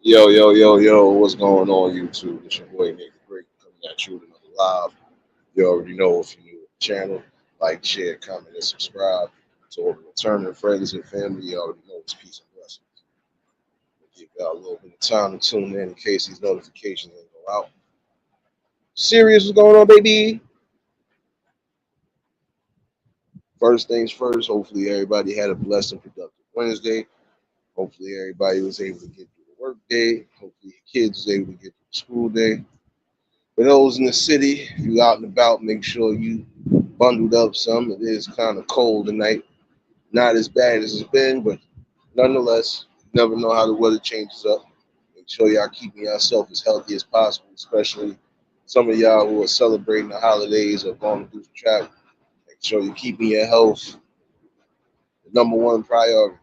Yo, yo, yo, yo, what's going on, YouTube? It's your boy Nate the Great coming at you with another live. You already know if you're new to the channel, like, share, comment, and subscribe. To all the returning friends and family, you already know it's peace and blessings. Give y'all a little bit of time to tune in case these notifications ain't go out. Serious, what's going on, baby? First things first, hopefully everybody had a blessed and productive Wednesday. Hopefully everybody was able to get through the work day. Hopefully your kids was able to get through the school day. For those in the city, if you out and about, make sure you bundled up some. It is kind of cold tonight. Not as bad as it's been, but nonetheless, you never know how the weather changes up. Make sure y'all keeping yourself as healthy as possible, especially some of y'all who are celebrating the holidays or going to do some travel. Make sure you're keeping your health the number one priority.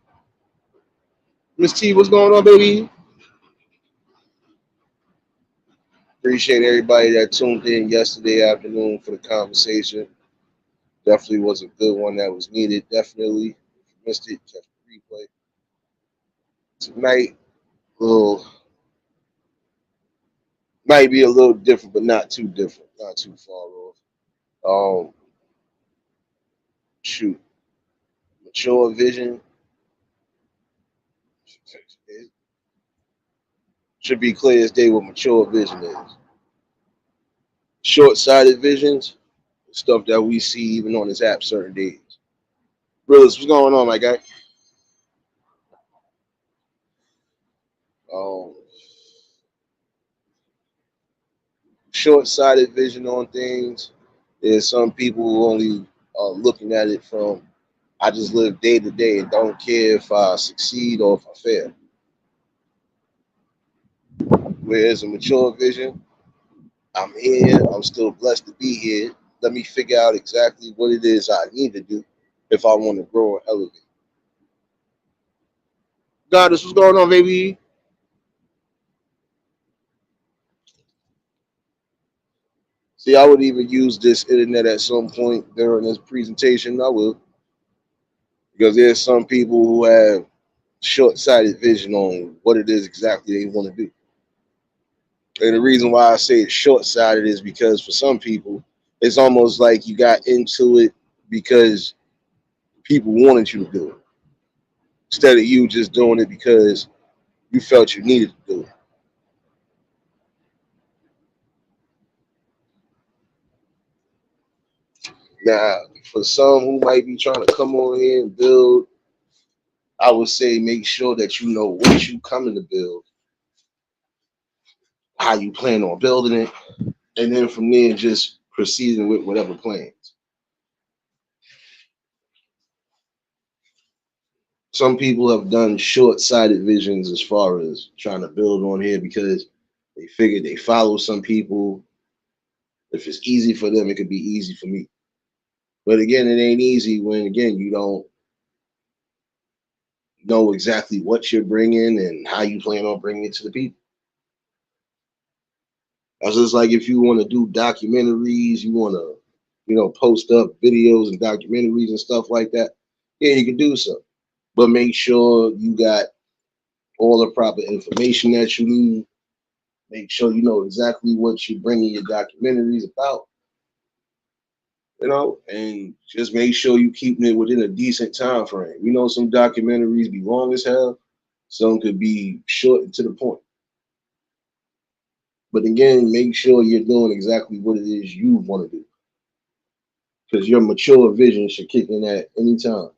Miss T, what's going on, baby? Appreciate everybody that tuned in yesterday afternoon for the conversation. Definitely was a good one that was needed. Definitely. If you missed it, catch the replay. Tonight, little might be a little different, but not too different, not too far off. Um, shoot, mature vision. It should be clear as day what mature vision is. Short-sighted visions, stuff that we see even on this app certain days. Realist, what's going on, my guy? Um, Short-sighted vision on things. There's some people who only are looking at it from I just live day to day and don't care if I succeed or if I fail. Whereas a mature vision, I'm here, I'm still blessed to be here. Let me figure out exactly what it is I need to do if I want to grow or elevate. Goddess, what's going on, baby? See, I would even use this internet at some point during this presentation. I will, because there's some people who have short-sighted vision on what it is exactly they want to do. And the reason why I say it's short-sighted is because for some people, it's almost like you got into it because people wanted you to do it instead of you just doing it because you felt you needed to do it. Now, for some who might be trying to come on here and build, I would say make sure that you know what you coming to build, how you plan on building it, and then from there just proceeding with whatever plans. Some people have done short-sighted visions as far as trying to build on here because they figured they follow some people. If it's easy for them, it could be easy for me. But again, it ain't easy when again you don't know exactly what you're bringing and how you plan on bringing it to the people. That's just like if you want to do documentaries, you want to, post up videos and documentaries and stuff like that. Yeah, you can do so, but make sure you got all the proper information that you need. Make sure you know exactly what you're bringing your documentaries about, and just make sure you keeping it within a decent time frame. Some documentaries be long as hell, some could be short and to the point. But again, make sure you're doing exactly what it is you want to do, because your mature vision should kick in at any time.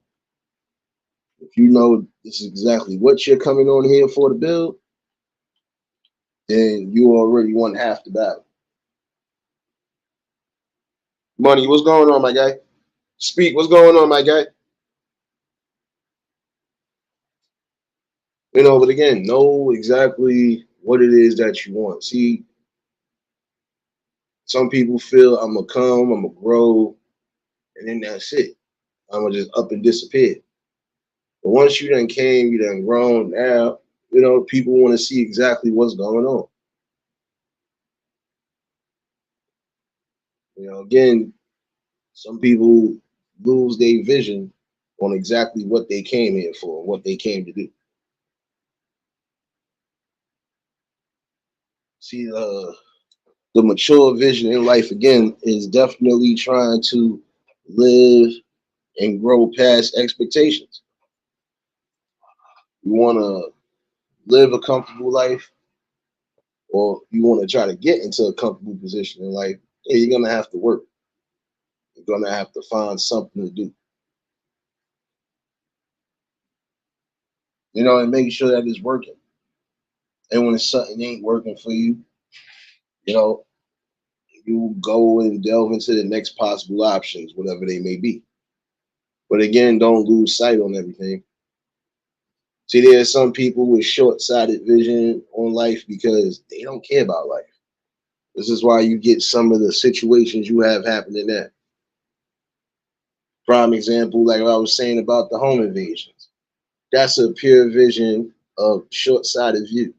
If you know this is exactly what you're coming on here for to build, then you already won half the battle. Money, what's going on, my guy? Speak, what's going on, my guy? But again, know exactly what it is that you want. See, some people feel I'm gonna come, I'm gonna grow, and then that's it. I'm gonna just up and disappear. But once you done came, you done grown. Now, people want to see exactly what's going on. Again, some people lose their vision on exactly what they came here for, what they came to do. See, the mature vision in life again is definitely trying to live and grow past expectations. You want to live a comfortable life, or you want to try to get into a comfortable position in life, yeah, you're gonna have to work. You're gonna have to find something to do, and make sure that it's working. And when something ain't working for you, you know, you go and delve into the next possible options, whatever they may be. But again, don't lose sight on everything. See, there are some people with short-sighted vision on life because they don't care about life. This is why you get some of the situations you have happening there. Prime example, like I was saying about the home invasions. That's a pure vision of short-sighted view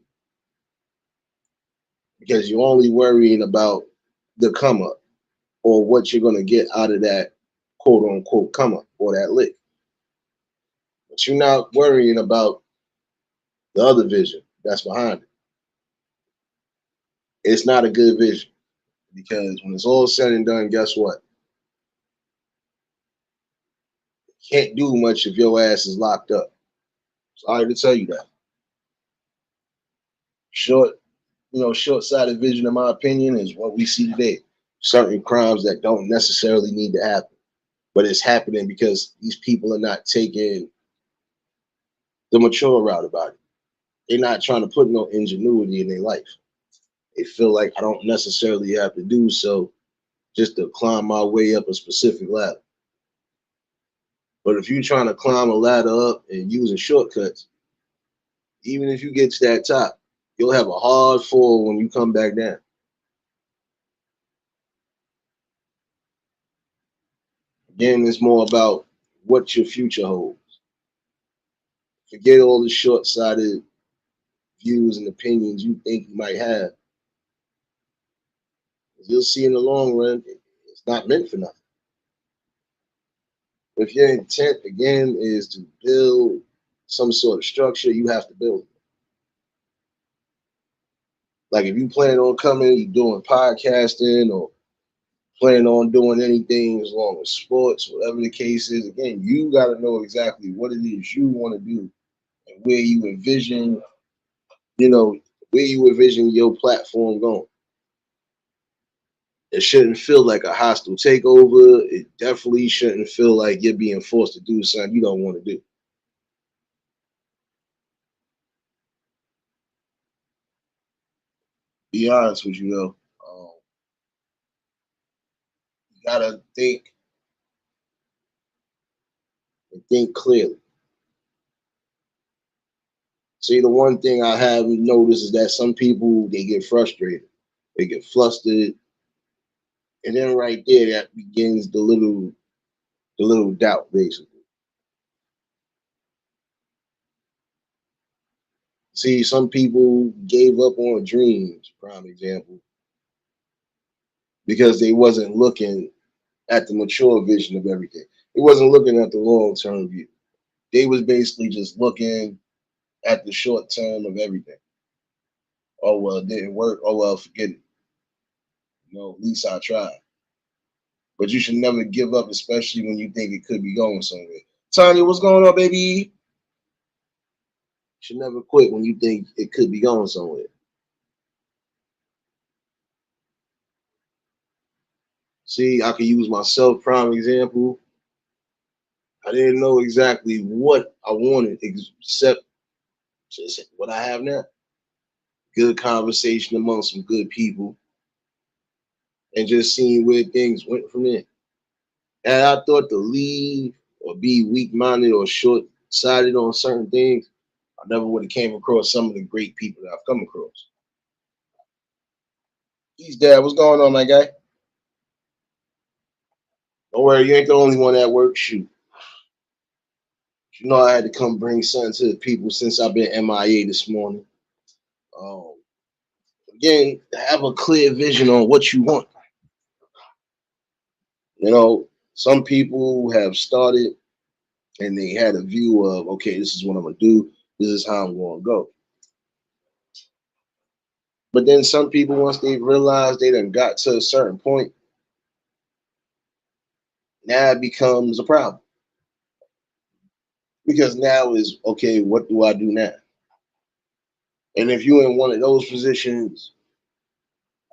because you're only worrying about the come up or what you're gonna get out of that quote unquote come up or that lick. But you're not worrying about the other vision that's behind it. It's not a good vision because when it's all said and done, guess what? Can't do much if your ass is locked up. Sorry to tell you that. Short, short-sighted vision, in my opinion, is what we see today. Certain crimes that don't necessarily need to happen, but it's happening because these people are not taking the mature route about it. They're not trying to put no ingenuity in their life. They feel like I don't necessarily have to do so just to climb my way up a specific ladder. But if you're trying to climb a ladder up and using shortcuts, even if you get to that top, you'll have a hard fall when you come back down. Again, it's more about what your future holds. Forget all the short-sighted views and opinions you think you might have. You'll see in the long run, it's not meant for nothing. If your intent again is to build some sort of structure, you have to build it. Like if you plan on coming, you doing podcasting or plan on doing anything as long as sports, whatever the case is, again, you got to know exactly what it is you want to do and where you envision, you know, where you envision your platform going. It shouldn't feel like a hostile takeover. It definitely shouldn't feel like you're being forced to do something you don't want to do. Be honest with you though, you gotta think clearly. See, the one thing I have noticed is that some people they get frustrated, they get flustered, and then right there that begins the little doubt basically. See, some people gave up on dreams, prime example, because they wasn't looking at the mature vision of everything. They wasn't looking at the long term view. They was basically just looking at the short term of everything. Oh well, it didn't work. Oh well, forget it. At least I tried. But you should never give up, especially when you think it could be going somewhere. Tanya, what's going on, baby? You should never quit when you think it could be going somewhere. See, I can use myself prime example. I didn't know exactly what I wanted except just what I have now. Good conversation among some good people, and just seeing where things went from there. And I thought to leave or be weak minded or short sighted on certain things, I never would have came across some of the great people that I've come across. He's dad, what's going on, my guy? Don't worry, you ain't the only one at work. Shoot. I had to come bring something to the people since I've been MIA this morning. Um, Again, have a clear vision on what you want. Some people have started and they had a view of, okay, this is what I'm gonna do. This is how I'm gonna go. But then some people, once they realize they done got to a certain point, now it becomes a problem. Because now is okay, what do I do now? And if you're in one of those positions,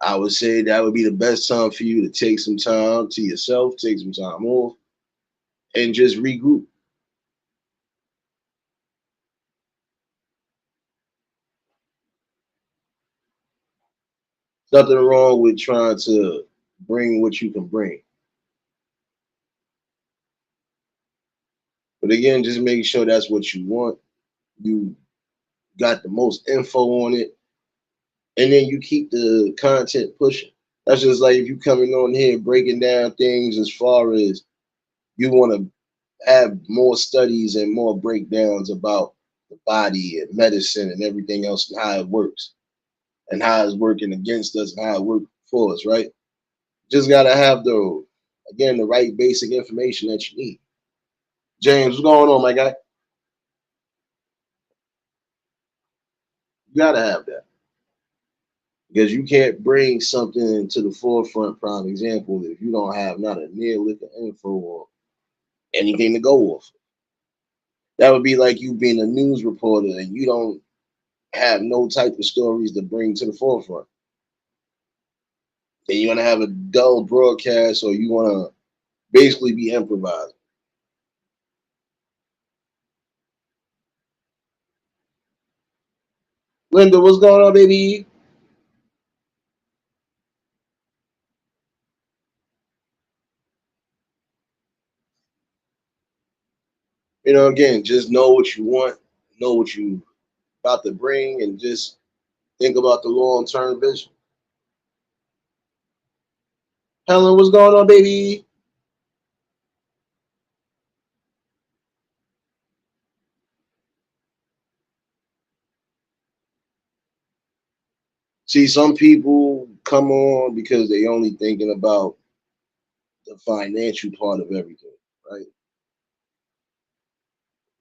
I would say that would be the best time for you to take some time to yourself, take some time off, and just regroup. Nothing wrong with trying to bring what you can bring. But again, just make sure that's what you want. You got the most info on it, and then you keep the content pushing. That's just like if you coming on here breaking down things as far as you want to have more studies and more breakdowns about the body and medicine and everything else and how it works and how it's working against us and how it works for us, right? Just gotta have the right basic information that you need. James, what's going on, my guy? You gotta have that because you can't bring something to the forefront. Prime example, if you don't have not a near lick of info or anything to go off. That would be like you being a news reporter and you don't have no type of stories to bring to the forefront. Then you want to have a dull broadcast, or you want to basically be improvising. Linda, what's going on, baby? Again, just know what you want, know what you about to bring, and just think about the long term vision. Helen, what's going on, baby? See, some people come on because they only thinking about the financial part of everything, right?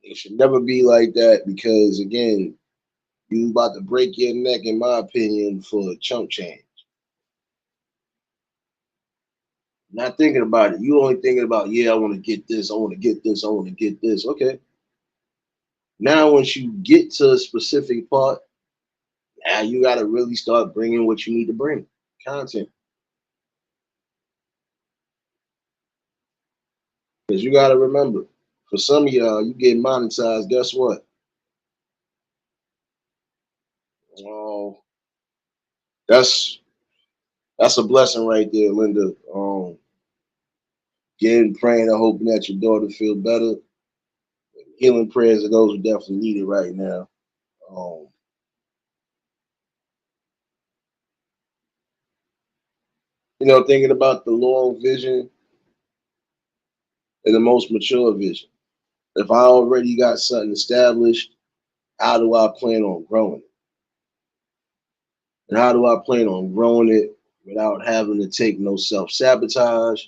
It should never be like that because again, you about to break your neck, in my opinion, for a chump change. Not thinking about it. You only thinking about, yeah, I want to get this, I want to get this, I want to get this. Okay. Now, once you get to a specific part, now you got to really start bringing what you need to bring content. Because you got to remember, for some of y'all, you get monetized. Guess what? Oh, that's that's a blessing right there, Linda. Getting praying and hoping that your daughter feel better. Healing prayers are those who definitely need it right now. Um, thinking about the long vision and the most mature vision. If I already got something established, how do I plan on growing it? And how do I plan on growing it without having to take no self sabotage,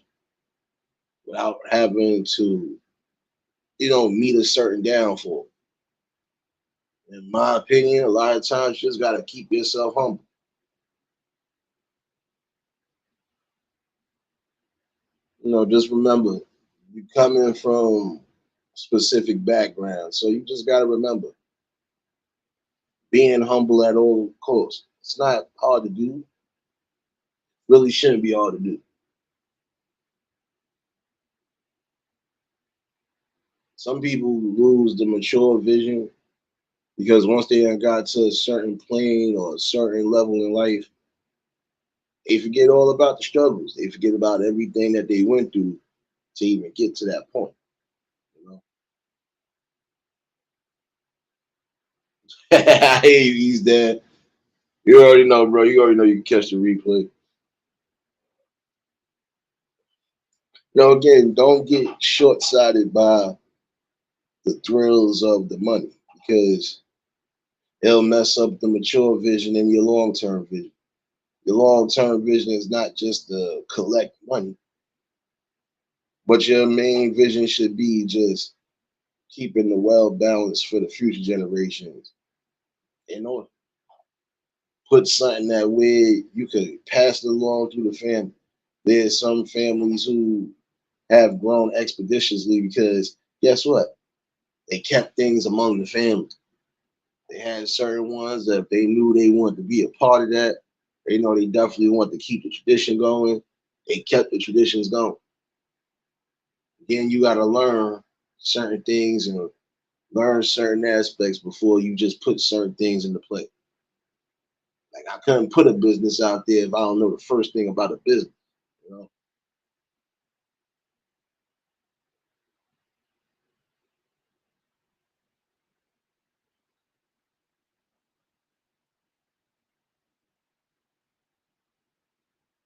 without having to, meet a certain downfall? In my opinion, a lot of times you just got to keep yourself humble. Just remember, you coming from specific background. So you just got to remember being humble at all costs. It's not hard to do, really shouldn't be hard to do. Some people lose the mature vision because once they done got to a certain plane or a certain level in life, they forget all about the struggles. They forget about everything that they went through to even get to that point. You know, I hate he's there. You already know, bro. You already know you can catch the replay. Again, don't get short sighted by the thrills of the money because it'll mess up the mature vision and your long term vision. Your long term vision is not just to collect money, but your main vision should be just keeping the well balance for the future generations in order. Put something that way you could pass it along through the family. There's some families who have grown expeditiously because guess what? They kept things among the family. They had certain ones that if they knew they wanted to be a part of that, they know they definitely want to keep the tradition going. They kept the traditions going. Then you got to learn certain things and learn certain aspects before you just put certain things into play. Like I couldn't put a business out there if I don't know the first thing about a business. You know,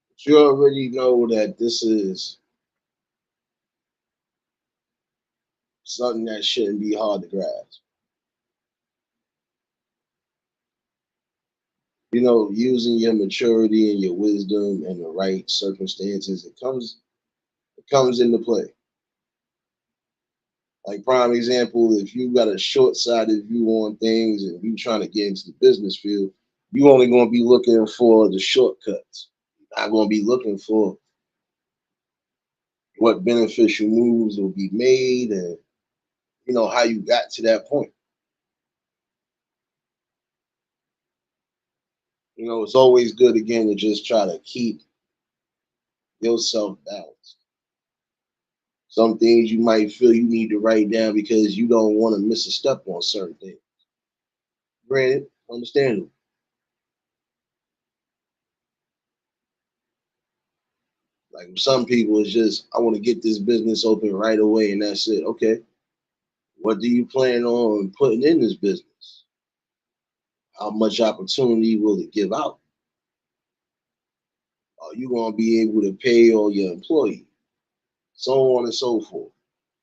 but you already know that this is something that shouldn't be hard to grasp. You know, using your maturity and your wisdom and the right circumstances, it comes into play. Like prime example, if you got a short-sighted view on things and you trying to get into the business field, you only going to be looking for the shortcuts. You're not going to be looking for what beneficial moves will be made and how you got to that point. It's always good again to just try to keep yourself balanced. Some things you might feel you need to write down because you don't want to miss a step on certain things. Granted, understandable. Like some people, it's just I want to get this business open right away, and that's it. Okay, what do you plan on putting in this business? How much opportunity will it give out? Are you going to be able to pay all your employees? So on and so forth.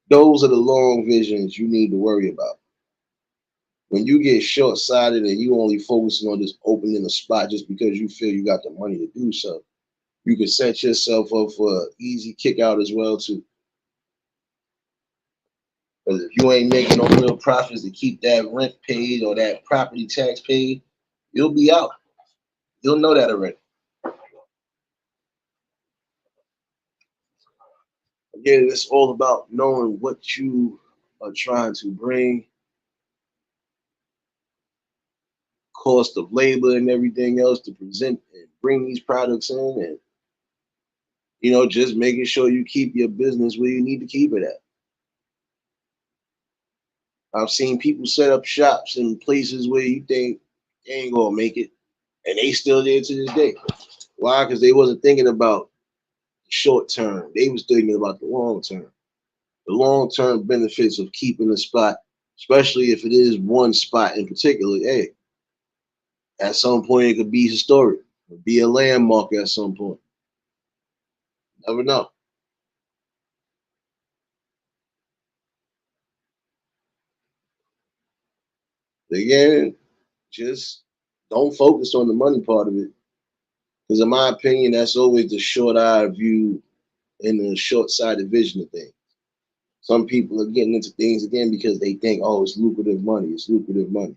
Those are the long visions you need to worry about. When you get short sighted and you only focusing on just opening a spot just because you feel you got the money to do so, you can set yourself up for an easy kick out as well too. Because if you ain't making no real profits to keep that rent paid or that property tax paid, you'll be out. You'll know that already. Again, it's all about knowing what you are trying to bring, cost of labor and everything else to present and bring these products in, and just making sure you keep your business where you need to keep it at. I've seen people set up shops in places where you think they ain't gonna make it, and they still there to this day. Why? Because they wasn't thinking about short term. They was thinking about the long term. The long term benefits of keeping a spot, especially if it is one spot in particular. Hey, at some point it could be historic, it be a landmark at some point. Never know. Again, just don't focus on the money part of it. Because in my opinion, that's always the short eye view and the short sighted vision of things. Some people are getting into things again because they think, oh, it's lucrative money. It's lucrative money.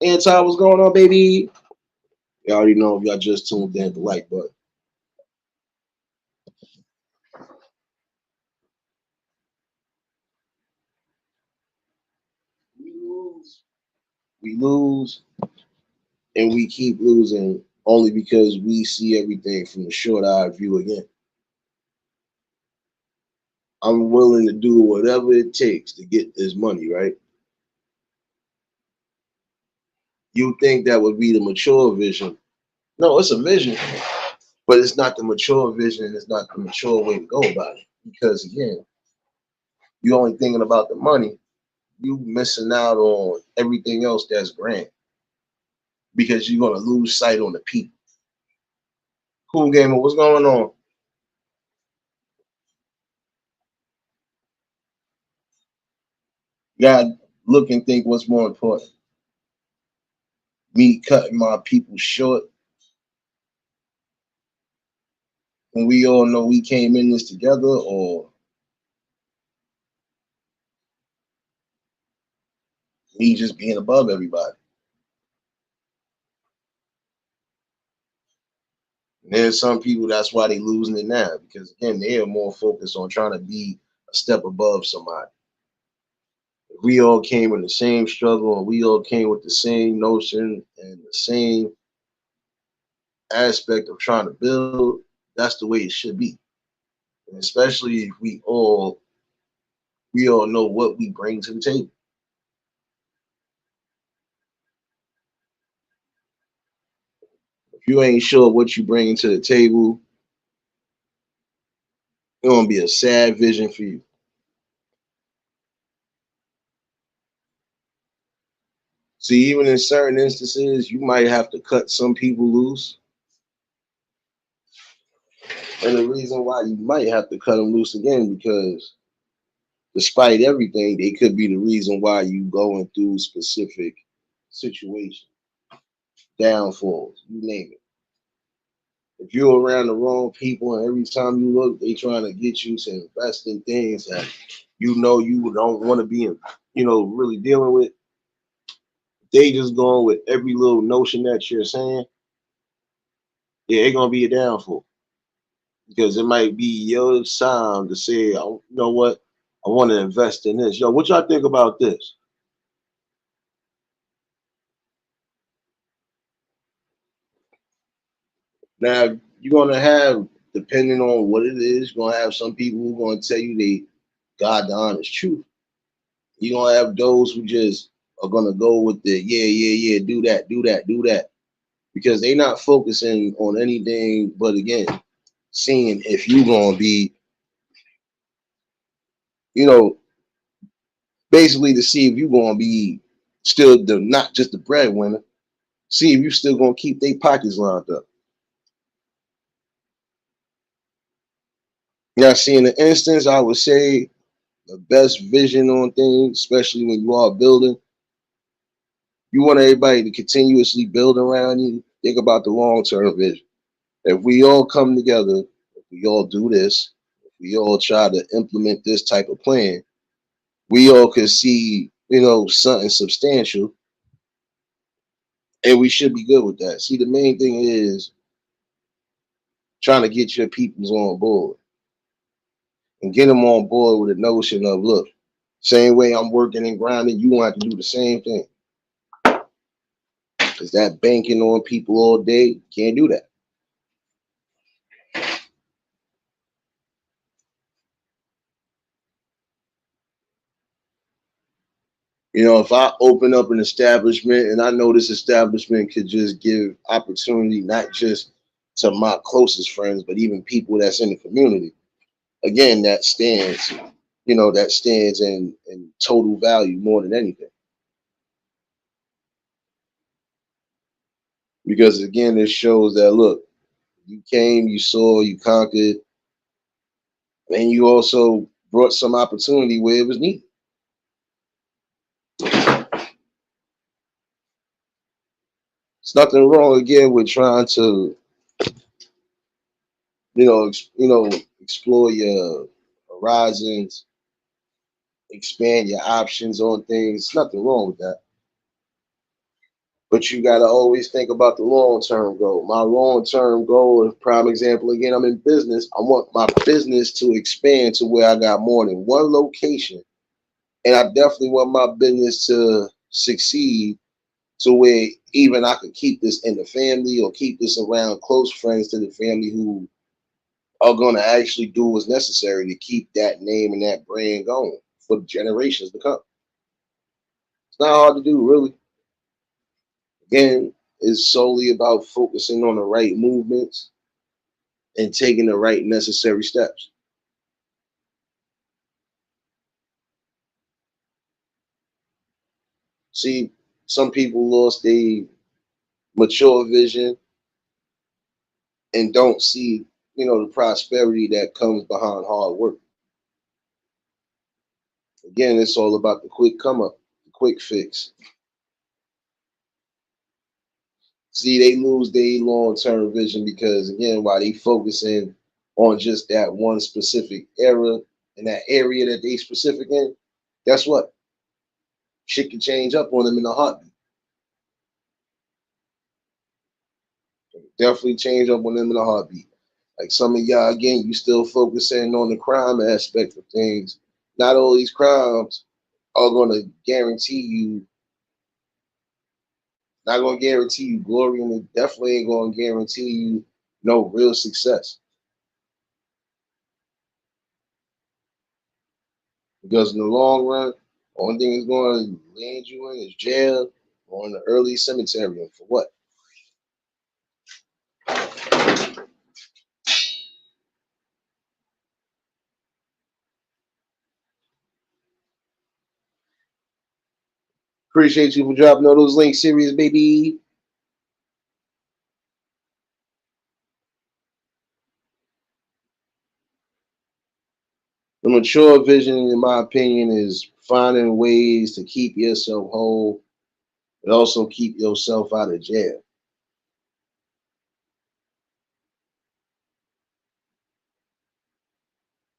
Anti, what's going on, baby? You already know if y'all just tuned in, the like button. We lose. We lose and we keep losing only because we see everything from the short eye view again. I'm willing to do whatever it takes to get this money, right? You think that would be the mature vision. No, it's a vision, but it's not the mature vision. It's not the mature way to go about it. Because again, you're only thinking about the money. You missing out on everything else that's grand because you're gonna lose sight on the people. Cool gamer, what's going on? You gotta look and think what's more important. Me cutting my people short when we all know we came in this together, or me just being above everybody. And some people, that's why they losing it now, because again, they are more focused on trying to be a step above somebody. If we all came in the same struggle and we all came with the same notion and the same aspect of trying to build, that's the way it should be. And especially if we all know what we bring to the table. If you ain't sure what you bring to the table, it's gonna be a sad vision for you. See, even in certain instances, you might have to cut some people loose. And the reason why you might have to cut them loose again, because despite everything, they could be the reason why you going through specific situations, downfalls, you name it. If you're around the wrong people and every time you look, they trying to get you to invest in things that you don't want to be in, really dealing with, they just going with every little notion that you're saying, yeah, it's gonna be a downfall. Because it might be your time to say, oh, you know what, I want to invest in this. Yo, what y'all think about this? Now you're gonna have, depending on what it is, you're gonna have some people who are gonna tell you they God the honest truth. You're gonna have those who just are gonna go with the yeah, do that, do that, do that. Because they're not focusing on anything but again, seeing if you're gonna be, you know, basically to see if you're gonna be still the not just the breadwinner, see if you still gonna keep their pockets lined up. Now, see, in the instance, I would say the best vision on things, especially when you are building, you want everybody to continuously build around you. Think about the long term vision. If we all come together, if we all do this, if we all try to implement this type of plan, we all could see, something substantial, and we should be good with that. See, the main thing is trying to get your peoples on board and get them on board with the notion of, look, same way I'm working and grinding, you want to do the same thing. Because that banking on people all day, can't do that. If I open up an establishment and I know this establishment could just give opportunity, not just to my closest friends, but even people that's in the community, again, that stands in total value more than anything. Because again, it shows that, look, you came, you saw, you conquered, and you also brought some opportunity where it was needed. It's nothing wrong again with trying to, explore your horizons, expand your options on things. Nothing wrong with that. But you got to always think about the long term goal. My long term goal, prime example, again, I'm in business. I want my business to expand to where I got more than one location. And I definitely want my business to succeed to where even I could keep this in the family or keep this around close friends to the family who are going to actually do what's necessary to keep that name and that brand going for generations to come. It's not hard to do, really. Again, it's solely about focusing on the right movements and taking the right necessary steps. See, some people lost a mature vision and don't see, the prosperity that comes behind hard work. Again, it's all about the quick come up, the quick fix. See, they lose their long term vision because again, while they focusing on just that one specific era and that area that they specific in, guess what? Shit can change up on them in a heartbeat. Definitely change up on them in a heartbeat. Like some of y'all, again, you still focusing on the crime aspect of things. Not all these crimes are going to guarantee you, not going to guarantee you glory, and it definitely ain't going to guarantee you no real success. Because in the long run, only thing it's going to land you in is jail or in the early cemetery. And for what? Appreciate you for dropping all those links, serious baby. The mature vision, in my opinion, is finding ways to keep yourself whole, but also keep yourself out of jail.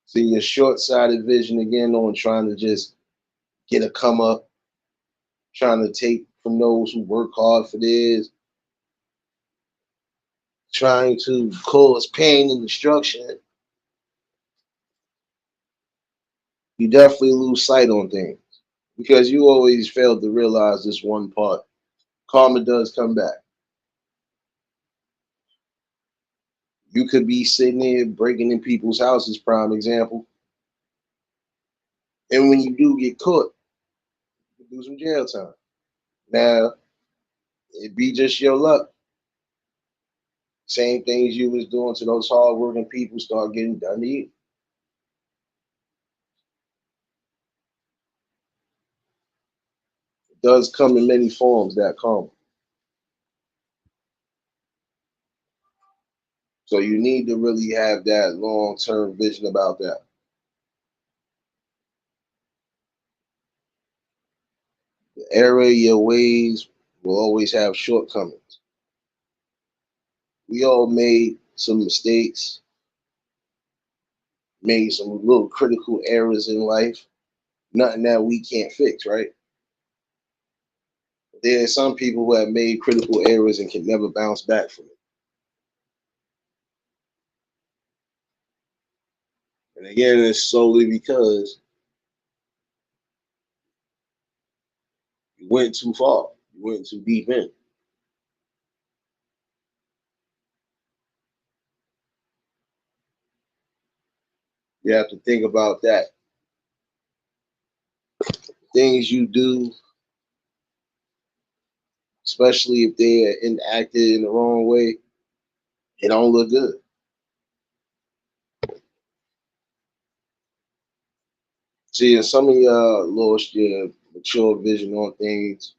See your short-sighted vision again on trying to just get a come up, trying to take from those who work hard for this, trying to cause pain and destruction. You definitely lose sight on things because you always fail to realize this one part. Karma does come back. You could be sitting there breaking in people's houses, prime example. And when you do get caught, you do some jail time. Now, it be just your luck. Same things you was doing to those hardworking people start getting done to you. It does come in many forms, that karma. So you need to really have that long-term vision about that. The error of your ways will always have shortcomings. We all made some mistakes, made some little critical errors in life. Nothing that we can't fix, right? There are some people who have made critical errors and can never bounce back from it. And again, it's solely because you went too far, you went too deep in. You have to think about that. Things you do, especially if they are enacted in the wrong way, it don't look good. See, and some of y'all lost your mature vision on things.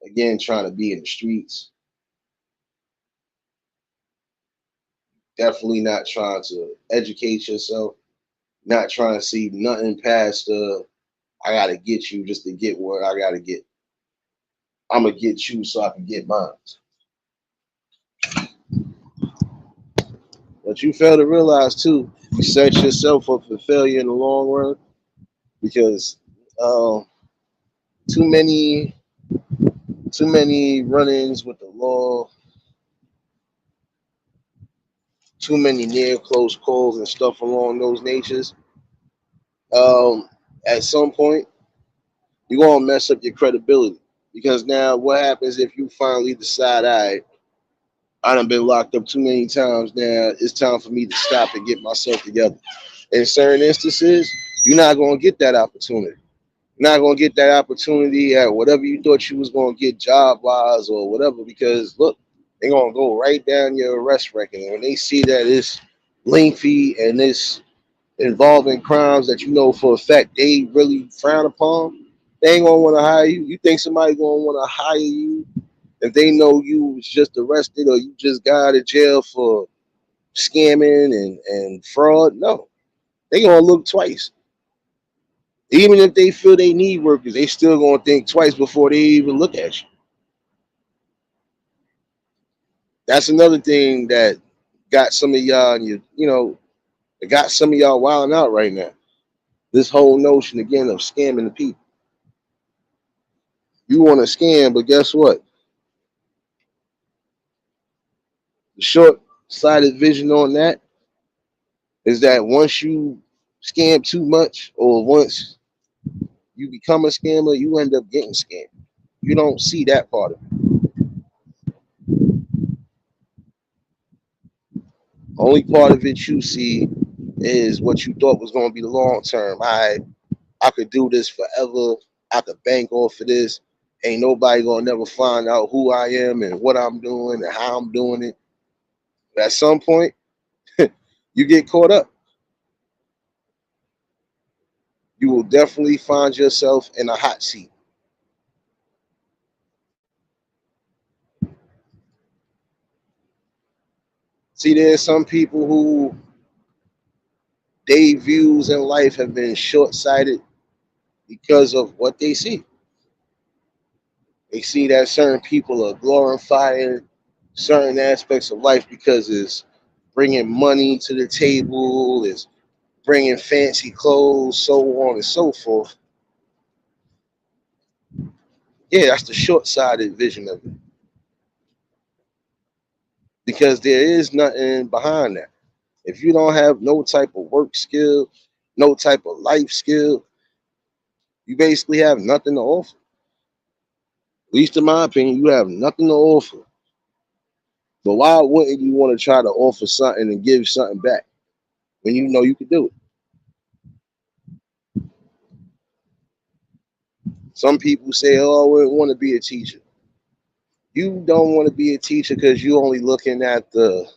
Again, trying to be in the streets. Definitely not trying to educate yourself. Not trying to see nothing past I gotta get you just to get where I gotta get. I'm gonna get you so I can get mine. But you fail to realize too, you set yourself up for failure in the long run because um, too many too many run-ins with the law, too many near close calls and stuff along those natures. Um, at some point, you're gonna mess up your credibility because now what happens if you finally decide, all right, I done been locked up too many times. Now it's time for me to stop and get myself together. In certain instances, you're not gonna get that opportunity. You're not gonna get that opportunity at whatever you thought you was gonna get job wise or whatever, because look, they're gonna go right down your arrest record. And when they see that it's lengthy and it's involving crimes that you know for a fact they really frown upon, they ain't gonna want to hire you. You think somebody gonna want to hire you if they know you was just arrested or you just got out of jail for scamming and fraud? No, they gonna look twice. Even if they feel they need workers, they still gonna think twice before they even look at you. That's another thing that got some of y'all, and it got some of y'all wilding out right now. This whole notion again of scamming the people. You want to scam, but guess what? The short-sighted vision on that is that once you scam too much, or once you become a scammer, you end up getting scammed. You don't see that part of it. Only part of it you see is what you thought was going to be the long term. I could do this forever. I could bank off of this. Ain't nobody gonna never find out who I am and what I'm doing and how I'm doing it. But at some point, you get caught up. You will definitely find yourself in a hot seat. See, there's some people who their views in life have been short-sighted because of what they see. They see that certain people are glorifying certain aspects of life because it's bringing money to the table, is bringing fancy clothes, so on and so forth. Yeah, that's the short-sighted vision of it because there is nothing behind that. If you don't have no type of work skill, no type of life skill, you basically have nothing to offer. At least in my opinion, you have nothing to offer. But why wouldn't you want to try to offer something and give something back when you know you could do it? Some people say, "Oh, I wouldn't want to be a teacher." You don't want to be a teacher because you're only looking at the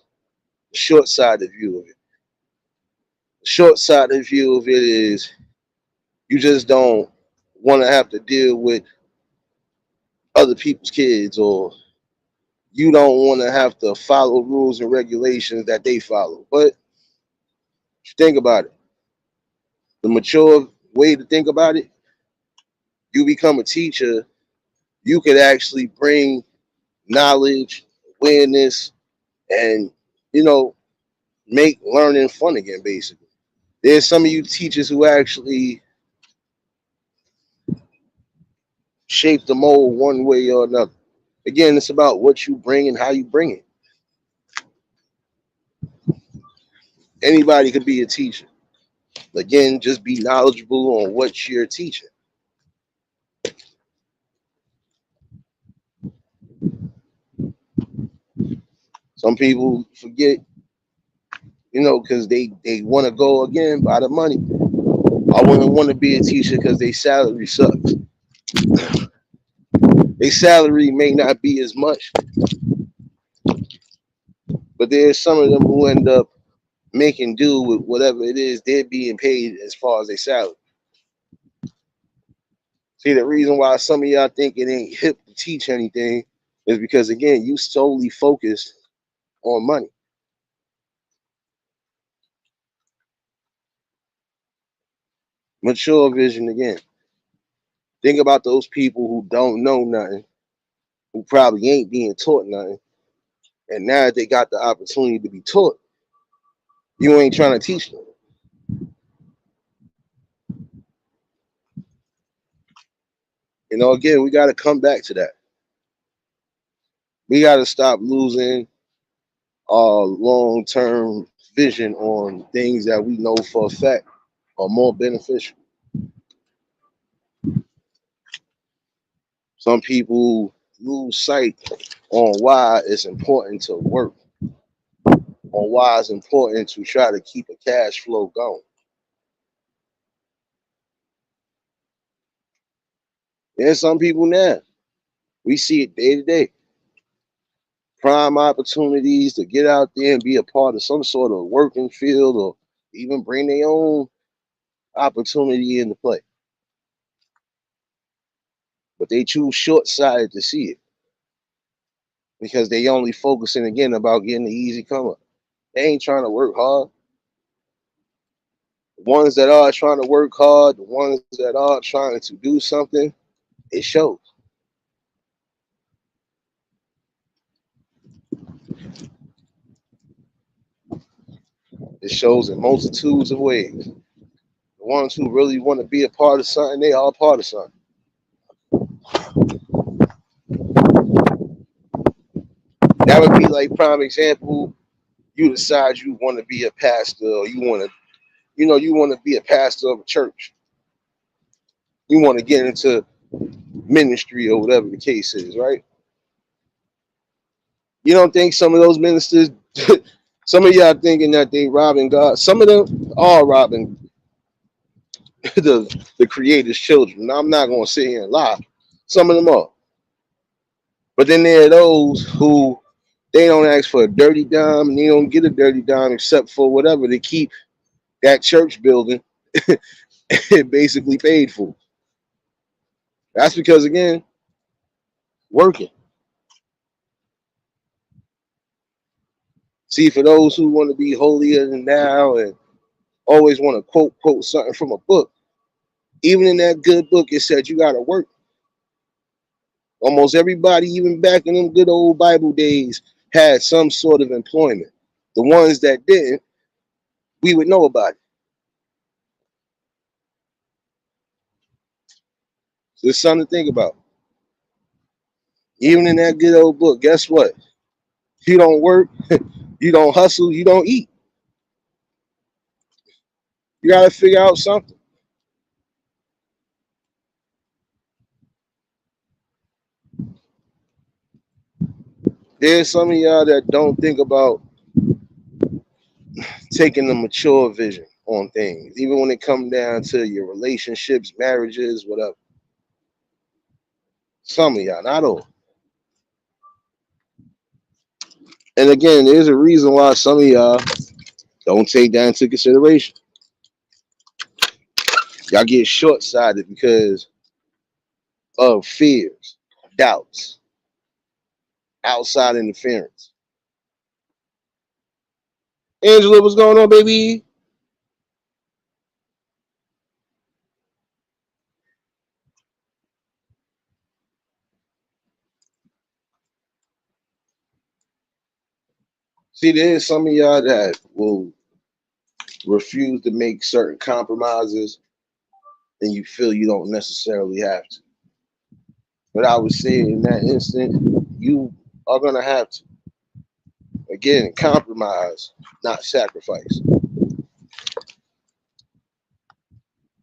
short-sighted view of it. The short-sighted view of it is you just don't want to have to deal with other people's kids, or you don't want to have to follow rules and regulations that they follow. But think about it. The mature way to think about it, you become a teacher, you could actually bring knowledge, awareness, and, you know, make learning fun again, basically. There's some of you teachers who actually shape the mold one way or another. Again, it's about what you bring and how you bring it. Anybody could be a teacher. Again, just be knowledgeable on what you're teaching. Some people forget, because they want to go again by the money. I wouldn't want to be a teacher because their salary sucks. Their salary may not be as much, but there's some of them who end up making do with whatever it is they're being paid as far as their salary. See, the reason why some of y'all think it ain't hip to teach anything is because, again, you solely focused on money. Mature vision again. Think about those people who don't know nothing, who probably ain't being taught nothing, and now that they got the opportunity to be taught, you ain't trying to teach them. Again, we got to come back to that. We got to stop losing our long-term vision on things that we know for a fact are more beneficial. Some people lose sight on why it's important to work, on why it's important to try to keep a cash flow going. There's some people now, we see it day to day. Prime opportunities to get out there and be a part of some sort of working field, or even bring their own opportunity into play. But they choose short-sighted to see it because they only focusing again about getting the easy come up. They ain't trying to work hard. The ones that are trying to work hard, the ones that are trying to do something, it shows. It shows in multitudes of ways. The ones who really want to be a part of something, they are a part of something. That would be like prime example. You decide you want to be a pastor, or you want to be a pastor of a church. You want to get into ministry or whatever the case is, right? You don't think some of those ministers, some of y'all thinking that they robbing God. Some of them are robbing the Creator's children. Now, I'm not going to sit here and lie. Some of them are, but then there are those who they don't ask for a dirty dime and they don't get a dirty dime except for whatever to keep that church building basically paid for. That's because again, working. See, for those who want to be holier than thou and always want to quote something from a book, even in that good book, it said you got to work. Almost everybody, even back in them good old Bible days, had some sort of employment. The ones that didn't, we would know about it. So it's something to think about. Even in that good old book, guess what? If you don't work, you don't hustle, you don't eat. You got to figure out something. There's some of y'all that don't think about taking the mature vision on things, even when it comes down to your relationships, marriages, whatever. Some of y'all, not all. And again, there's a reason why some of y'all don't take that into consideration. Y'all get short sighted because of fears, doubts, outside interference. Angela, what's going on, baby? See, there's some of y'all that will refuse to make certain compromises and you feel you don't necessarily have to. But I would say in that instant, you are going to have to. Again, compromise, not sacrifice.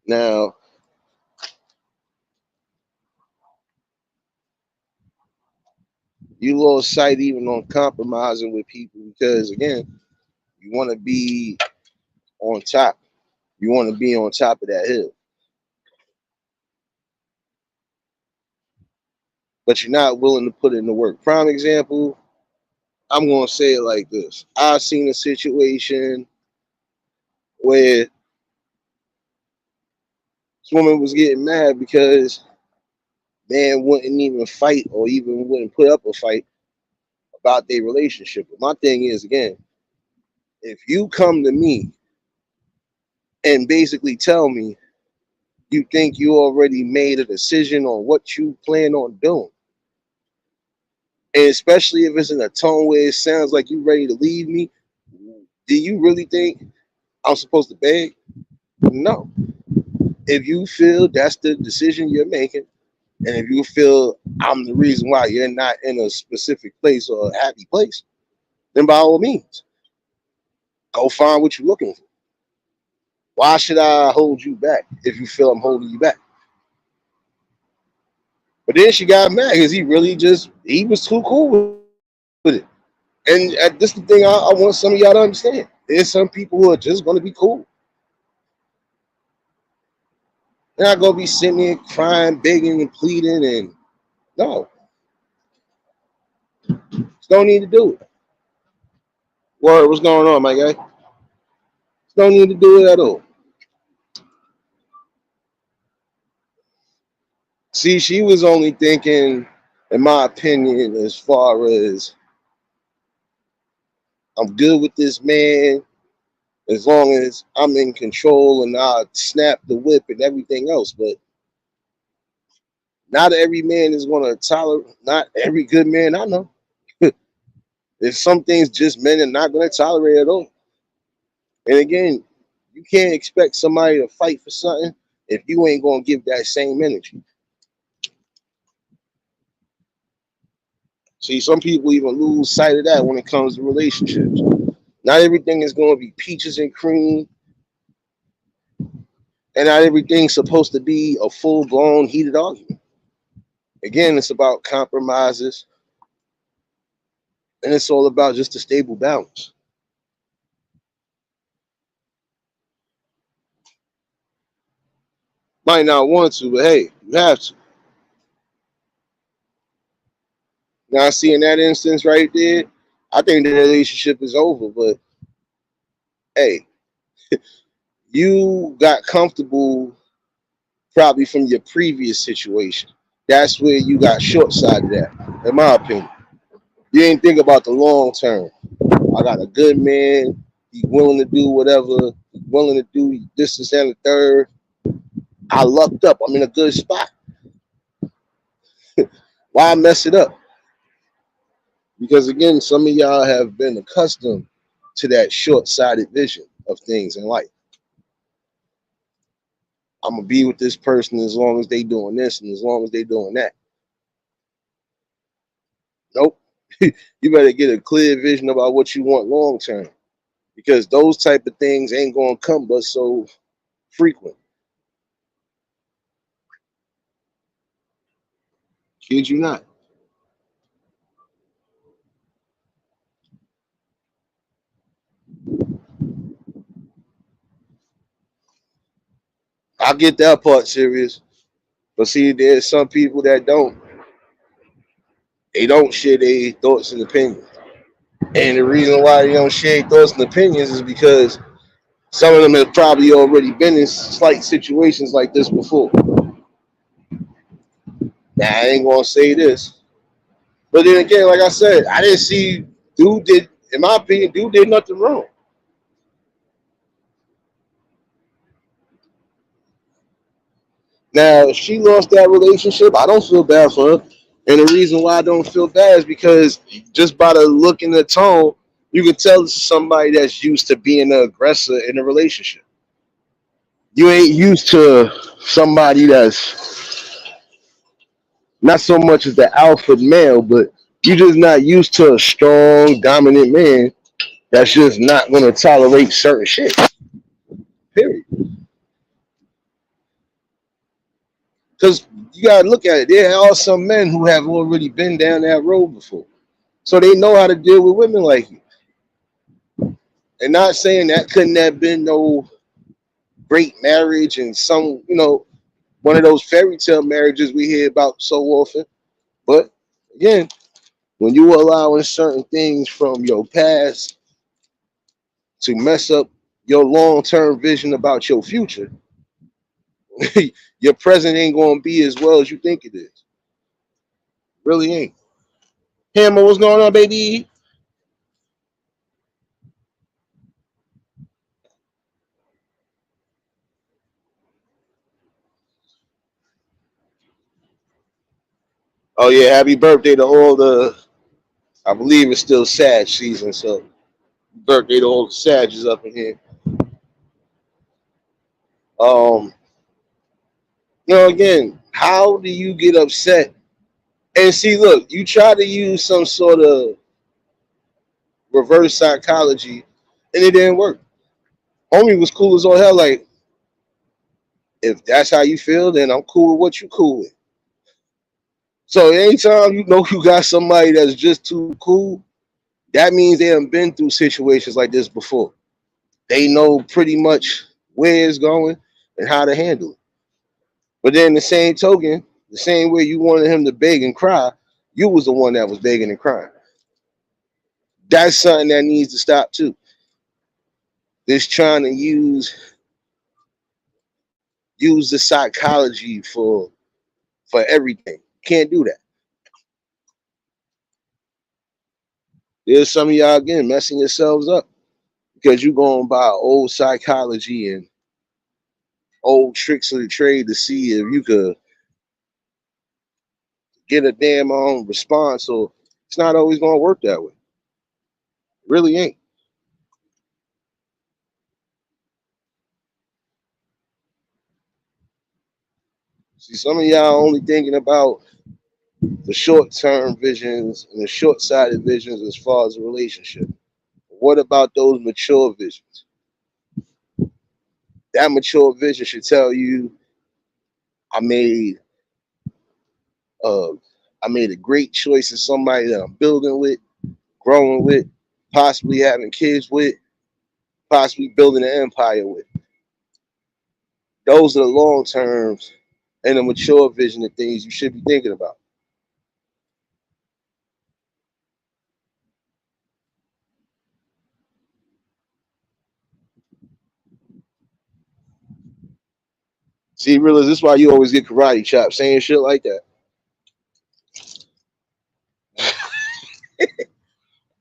Now, you lost sight even on compromising with people because, again, you want to be on top. You want to be on top of that hill, but you're not willing to put in the work. Prime example, I'm going to say it like this. I've seen a situation where this woman was getting mad because man wouldn't even fight or even wouldn't put up a fight about their relationship. But my thing is, again, if you come to me and basically tell me you think you already made a decision on what you plan on doing, and especially if it's in a tone where it sounds like you ready to leave me, do you really think I'm supposed to beg? No. If you feel that's the decision you're making, and if you feel I'm the reason why you're not in a specific place or a happy place, then by all means, go find what you're looking for. Why should I hold you back if you feel I'm holding you back? But then she got mad because he was too cool with it. And this is the thing I want some of y'all to understand. There's some people who are just going to be cool. They're not going to be sitting there crying, begging, and pleading. And no, just don't need to do it. Word, what's going on, my guy? Just don't need to do it at all. See, she was only thinking, in my opinion, as far as I'm good with this man, as long as I'm in control and I snap the whip and everything else. But not every man is going to tolerate, not every good man I know. There's some things just men are not going to tolerate at all. And again, you can't expect somebody to fight for something if you ain't going to give that same energy. See, some people even lose sight of that when it comes to relationships. Not everything is going to be peaches and cream, and not everything's supposed to be a full blown heated argument. Again, it's about compromises, and it's all about just a stable balance. Might not want to, but hey, you have to. Now, see, in that instance right there, I think the relationship is over. But hey, you got comfortable probably from your previous situation. That's where you got short sighted at, in my opinion. You ain't think about the long term. I got a good man. He's willing to do whatever. He's willing to do this and the third. I lucked up. I'm in a good spot. Why mess it up? Because again, some of y'all have been accustomed to that short-sighted vision of things in life. I'm gonna be with this person as long as they doing this and as long as they doing that. Nope. You better get a clear vision about what you want long term, because those type of things ain't gonna come but so frequent. Kid you not. I get that part serious, but see, there's some people that don't. They don't share their thoughts and opinions, and the reason why they don't share thoughts and opinions is because some of them have probably already been in slight situations like this before. Now I ain't gonna say this, but then again, like I said, I didn't see dude did, in my opinion, dude did nothing wrong. Now, if she lost that relationship, I don't feel bad for her. And the reason why I don't feel bad is because just by the look and the tone, you can tell this is somebody that's used to being an aggressor in a relationship. You ain't used to somebody that's not so much as the alpha male, but you're just not used to a strong, dominant man that's just not going to tolerate certain shit. Period. Because you got to look at it. There are some men who have already been down that road before. So they know how to deal with women like you. And not saying that couldn't have been no great marriage and some, one of those fairy tale marriages we hear about so often. But again, when you allowing certain things from your past to mess up your long term vision about your future, your present ain't going to be as well as you think it is. Really ain't. Hammer, what's going on, baby? Oh yeah, happy birthday to all the. I believe it's still Sag season, so birthday to all the Sages up in here. Um, again, how do you get upset? And see, look, you try to use some sort of reverse psychology, and it didn't work. Homie was cool as all hell. Like, if that's how you feel, then I'm cool with what you cool with. So anytime you know you got somebody that's just too cool, that means they haven't been through situations like this before. They know pretty much where it's going and how to handle it. But then the same token, the same way you wanted him to beg and cry, you was the one that was begging and crying. That's something that needs to stop too. This trying to use the psychology for everything. Can't do that. There's some of y'all again messing yourselves up because you going by old psychology and old tricks of the trade to see if you could get a damn response. So it's not always gonna work that way. It really ain't. See, some of y'all only thinking about the short-term visions and the short-sighted visions as far as a relationship. What about those mature visions? That mature vision should tell you, I made uh I made a great choice of somebody that I'm building with, growing with, possibly having kids with, possibly building an empire with. Those are the long terms and the mature vision of things you should be thinking about. See, realize this is why you always get karate chopped saying shit like that.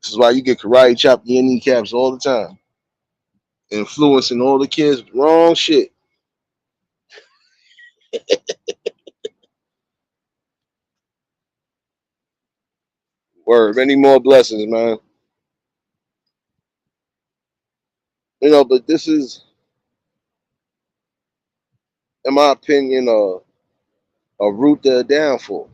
This is why you get karate chopped in your kneecaps all the time, influencing all the kids with wrong shit. Word, many more blessings, man. But this is, in my opinion, a root to a downfall.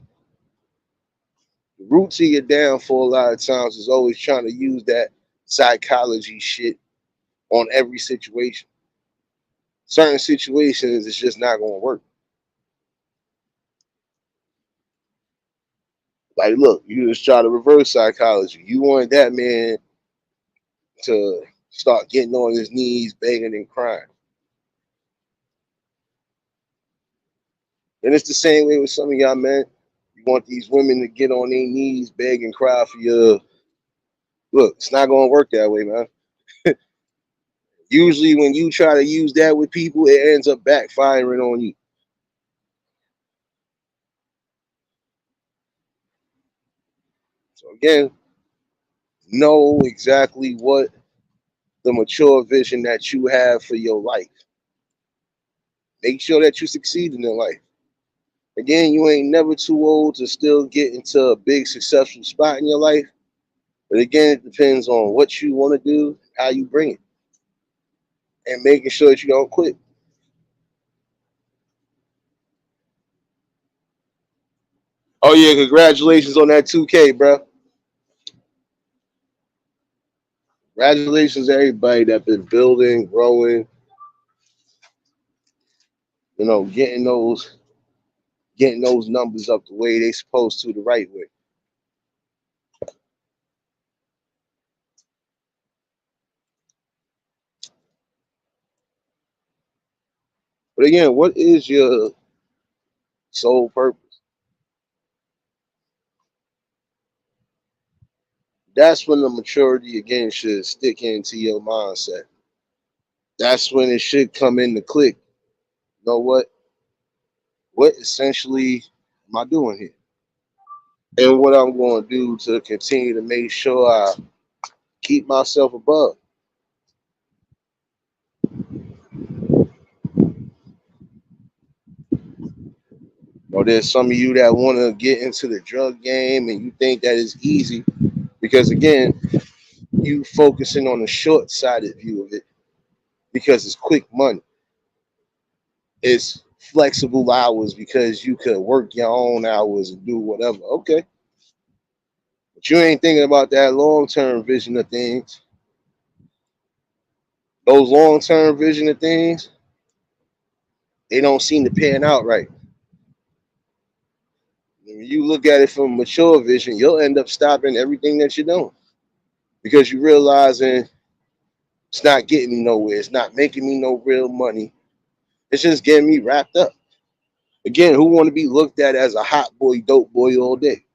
The root to your downfall a lot of times is always trying to use that psychology shit on every situation. Certain situations, it's just not going to work. Like, look, you just try to reverse psychology. You want that man to start getting on his knees, begging and crying. And it's the same way with some of y'all men. You want these women to get on their knees, beg and cry for your look. It's not going to work that way, man. Usually, when you try to use that with people, it ends up backfiring on you. So again, know exactly what the mature vision that you have for your life. Make sure that you succeed in your life. Again, you ain't never too old to still get into a big successful spot in your life. But again, it depends on what you want to do, how you bring it, and making sure that you don't quit. Oh yeah, congratulations on that 2K, bro. Congratulations to everybody that been building, growing, getting those numbers up the way they supposed to, the right way. But again, what is your sole purpose? That's when the maturity again should stick into your mindset. That's when it should come in the click. You know what? What essentially am I doing here? And what I'm going to do to continue to make sure I keep myself above. Or there's some of you that want to get into the drug game and you think that is easy because again, you focusing on the short-sighted view of it because it's quick money. It's flexible hours because you could work your own hours and do whatever. Okay. But you ain't thinking about that long-term vision of things. Those long-term vision of things, they don't seem to pan out right. When you look at it from mature vision, you'll end up stopping everything that you're doing because you realizing it's not getting me nowhere. It's not making me no real money. It's just getting me wrapped up. Again, who want to be looked at as a hot boy, dope boy all day?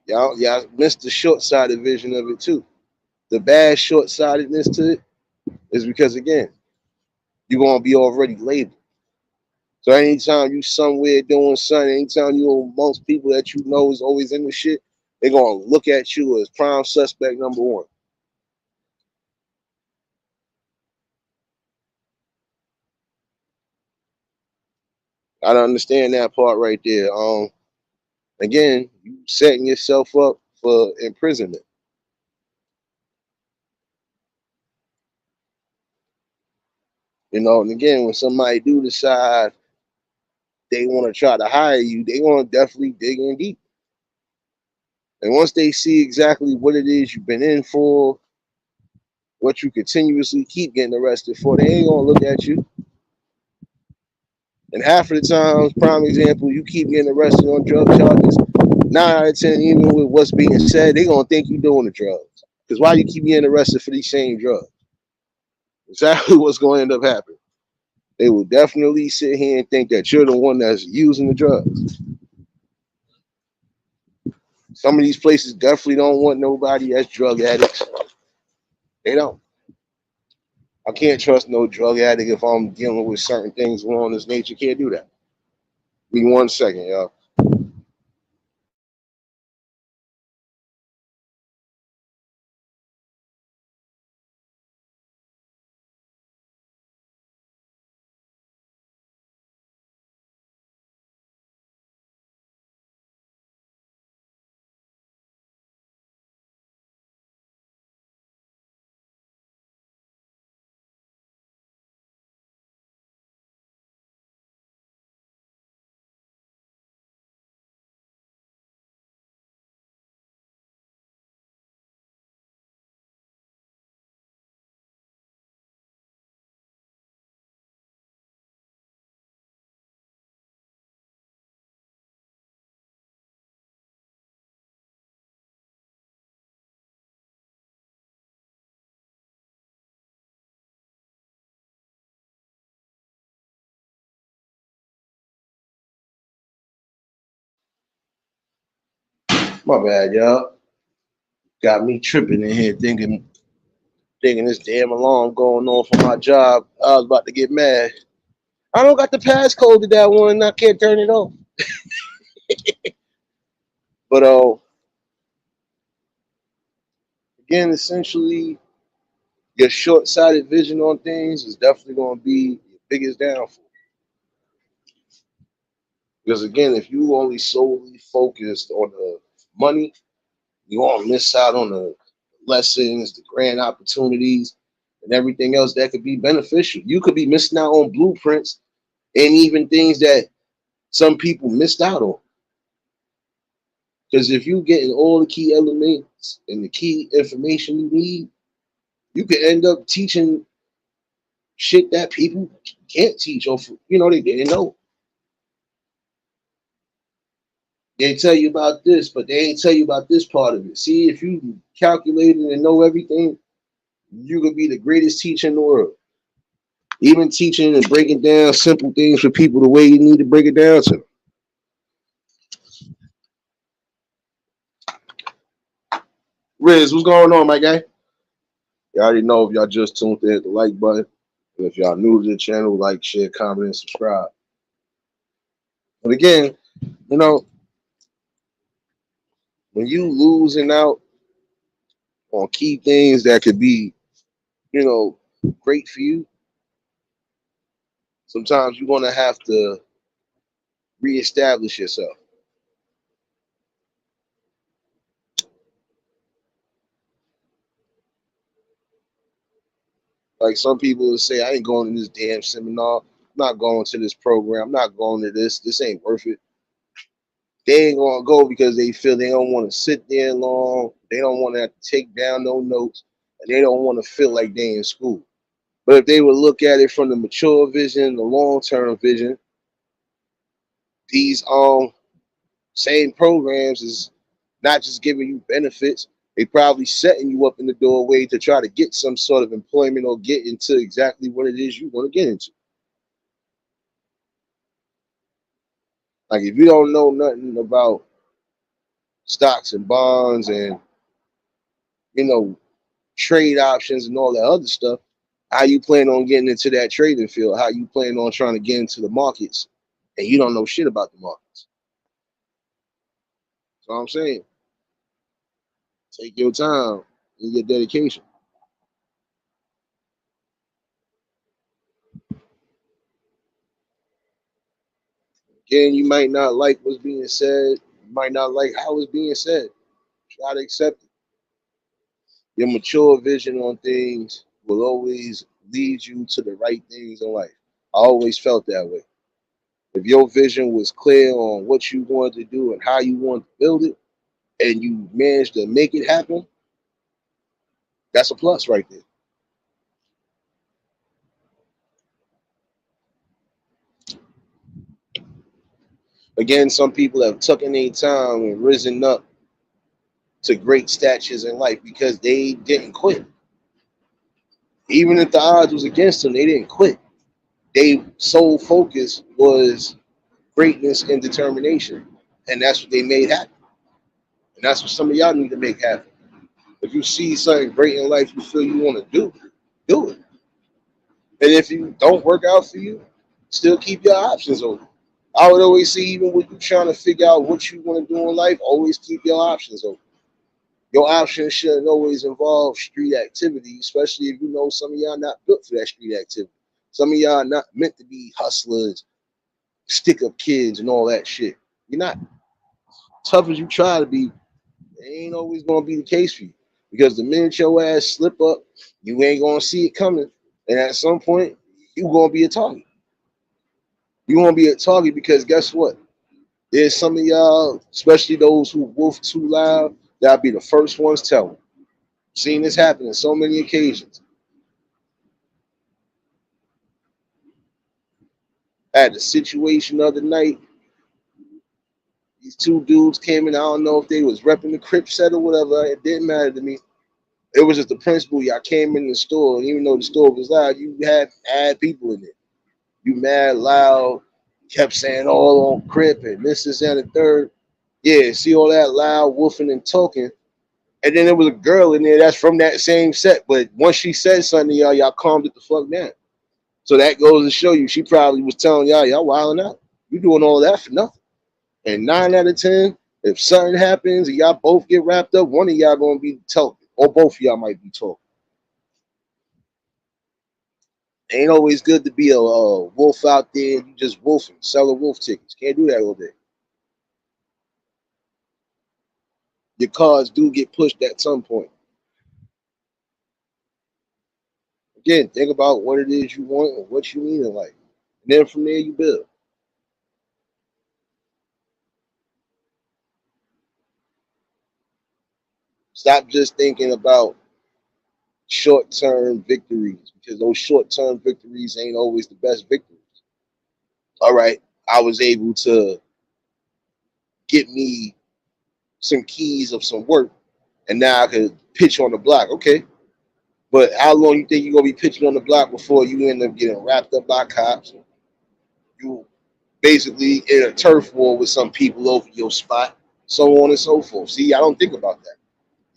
Y'all missed the short-sighted vision of it too. The bad short-sightedness to it is because again, you're gonna be already labeled. So anytime you somewhere doing something, anytime you amongst people that you know is always in the shit, they're gonna look at you as prime suspect number one. I don't understand that part right there. Again, you setting yourself up for imprisonment. And again, when somebody do decide they want to try to hire you, they want to definitely dig in deep. And once they see exactly what it is you've been in for, what you continuously keep getting arrested for, they ain't gonna look at you. And half of the times, prime example, you keep getting arrested on drug charges. 9 out of 10, even with what's being said, they gonna think you doing the drugs. Because why you keep getting arrested for these same drugs? Exactly what's going to end up happening. They will definitely sit here and think that you're the one that's using the drugs. Some of these places definitely don't want nobody that's drug addicts. They don't. I can't trust no drug addict if I'm dealing with certain things along this nature. Can't do that. Give me 1 second, y'all. My bad, y'all. Got me tripping in here thinking this damn alarm going on for my job. I was about to get mad. I don't got the passcode to that one. I can't turn it off. But again, essentially, your short-sighted vision on things is definitely going to be your biggest downfall. Because again, if you only solely focused on the money, you're going to miss out on the lessons, the grand opportunities, and everything else that could be beneficial. You could be missing out on blueprints and even things that some people missed out on. Because if you getting all the key elements and the key information you need, you could end up teaching shit that people can't teach or they didn't know. They tell you about this, but they ain't tell you about this part of it. See, if you calculate it and know everything, you could be the greatest teacher in the world. Even teaching and breaking down simple things for people the way you need to break it down to them. Riz, what's going on, my guy? You already know if y'all just tuned in, hit the like button. And if y'all new to the channel, like, share, comment, and subscribe. But again, you know, when you losing out on key things that could be, great for you, sometimes you're gonna have to reestablish yourself. Like some people will say, I ain't going to this damn seminar, I'm not going to this program, I'm not going to this ain't worth it. They ain't gonna go because they feel they don't want to sit there long, they don't want to have to take down no notes, and they don't want to feel like they in school. But if they would look at it from the mature vision, the long term vision, these same programs is not just giving you benefits, they probably setting you up in the doorway to try to get some sort of employment or get into exactly what it is you want to get into. Like if you don't know nothing about stocks and bonds and you know trade options and all that other stuff, how you plan on getting into that trading field? How you plan on trying to get into the markets and you don't know shit about the markets? So I'm saying, take your time and your dedication. Again, you might not like what's being said. You might not like how it's being said. Try to accept it. Your mature vision on things will always lead you to the right things in life. I always felt that way. If your vision was clear on what you wanted to do and how you wanted to build it, and you managed to make it happen, that's a plus right there. Again, some people have taken their time and risen up to great statures in life because they didn't quit. Even if the odds was against them, they didn't quit. Their sole focus was greatness and determination. And that's what they made happen. And that's what some of y'all need to make happen. If you see something great in life you feel you want to do it. And if you don't work out for you, still keep your options open. I would always say, even when you're trying to figure out what you want to do in life, always keep your options open. Your options shouldn't always involve street activity, especially if you know some of y'all not built for that street activity. Some of y'all not meant to be hustlers, stick up kids, and all that shit. You're not. Tough as you try to be, it ain't always gonna be the case for you. Because the minute your ass slip up, you ain't gonna see it coming. And at some point, you gonna be a target. You gonna be a target because guess what? There's some of y'all, especially those who wolf too loud, that'll be the first ones telling. Seen this happen on so many occasions. I had a situation the other night. These two dudes came in. I don't know if they was repping the Crip set or whatever. It didn't matter to me. It was just the principle. Y'all came in the store, and even though the store was loud, you had people in it. You mad loud, kept saying all on Crip and this is and the third. Yeah, see all that loud woofing and talking. And then there was a girl in there that's from that same set. But once she said something to y'all, y'all calmed it the fuck down. So that goes to show you she probably was telling y'all wilding out. You doing all that for nothing. And 9 out of 10, if something happens and y'all both get wrapped up, one of y'all gonna be talking, or both of y'all might be talking. Ain't always good to be a wolf out there and you just wolfing, selling wolf tickets. Can't do that all day. Your cards do get pushed at some point. Again, think about what it is you want and what you need in life. And then from there you build. Stop just thinking about short-term victories because those short-term victories ain't always the best victories. All right, I was able to get me some keys of some work, and now I could pitch on the block. Okay, but how long you think you're gonna be pitching on the block before you end up getting wrapped up by cops? You basically in a turf war with some people over your spot, so on and so forth. See, I don't think about that.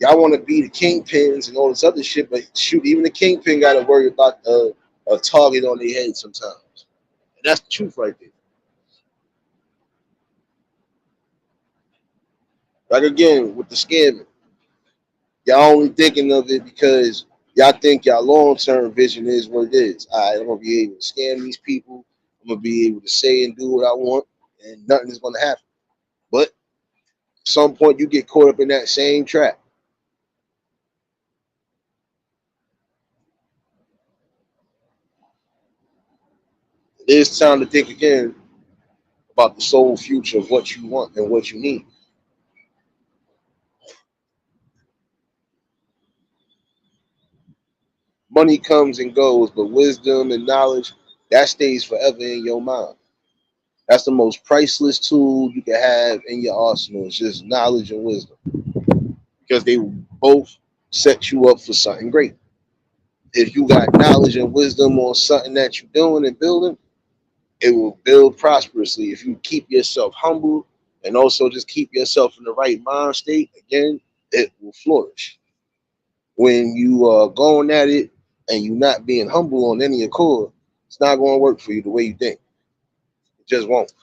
Y'all want to be the kingpins and all this other shit, but shoot, even the kingpin got to worry about a target on their head sometimes. And that's the truth right there. Like again, with the scamming, y'all only thinking of it because y'all think y'all long term vision is what it is. All right, I'm gonna be able to scam these people. I'm gonna be able to say and do what I want, and nothing is gonna happen. But at some point, you get caught up in that same trap. It's time to think again about the sole future of what you want and what you need. Money comes and goes, but wisdom and knowledge that stays forever in your mind. That's the most priceless tool you can have in your arsenal. It's just knowledge and wisdom because they both set you up for something great. If you got knowledge and wisdom on something that you're doing and building, it will build prosperously. If you keep yourself humble and also just keep yourself in the right mind state, again, it will flourish. When you are going at it and you're not being humble on any accord, it's not going to work for you the way you think. It just won't.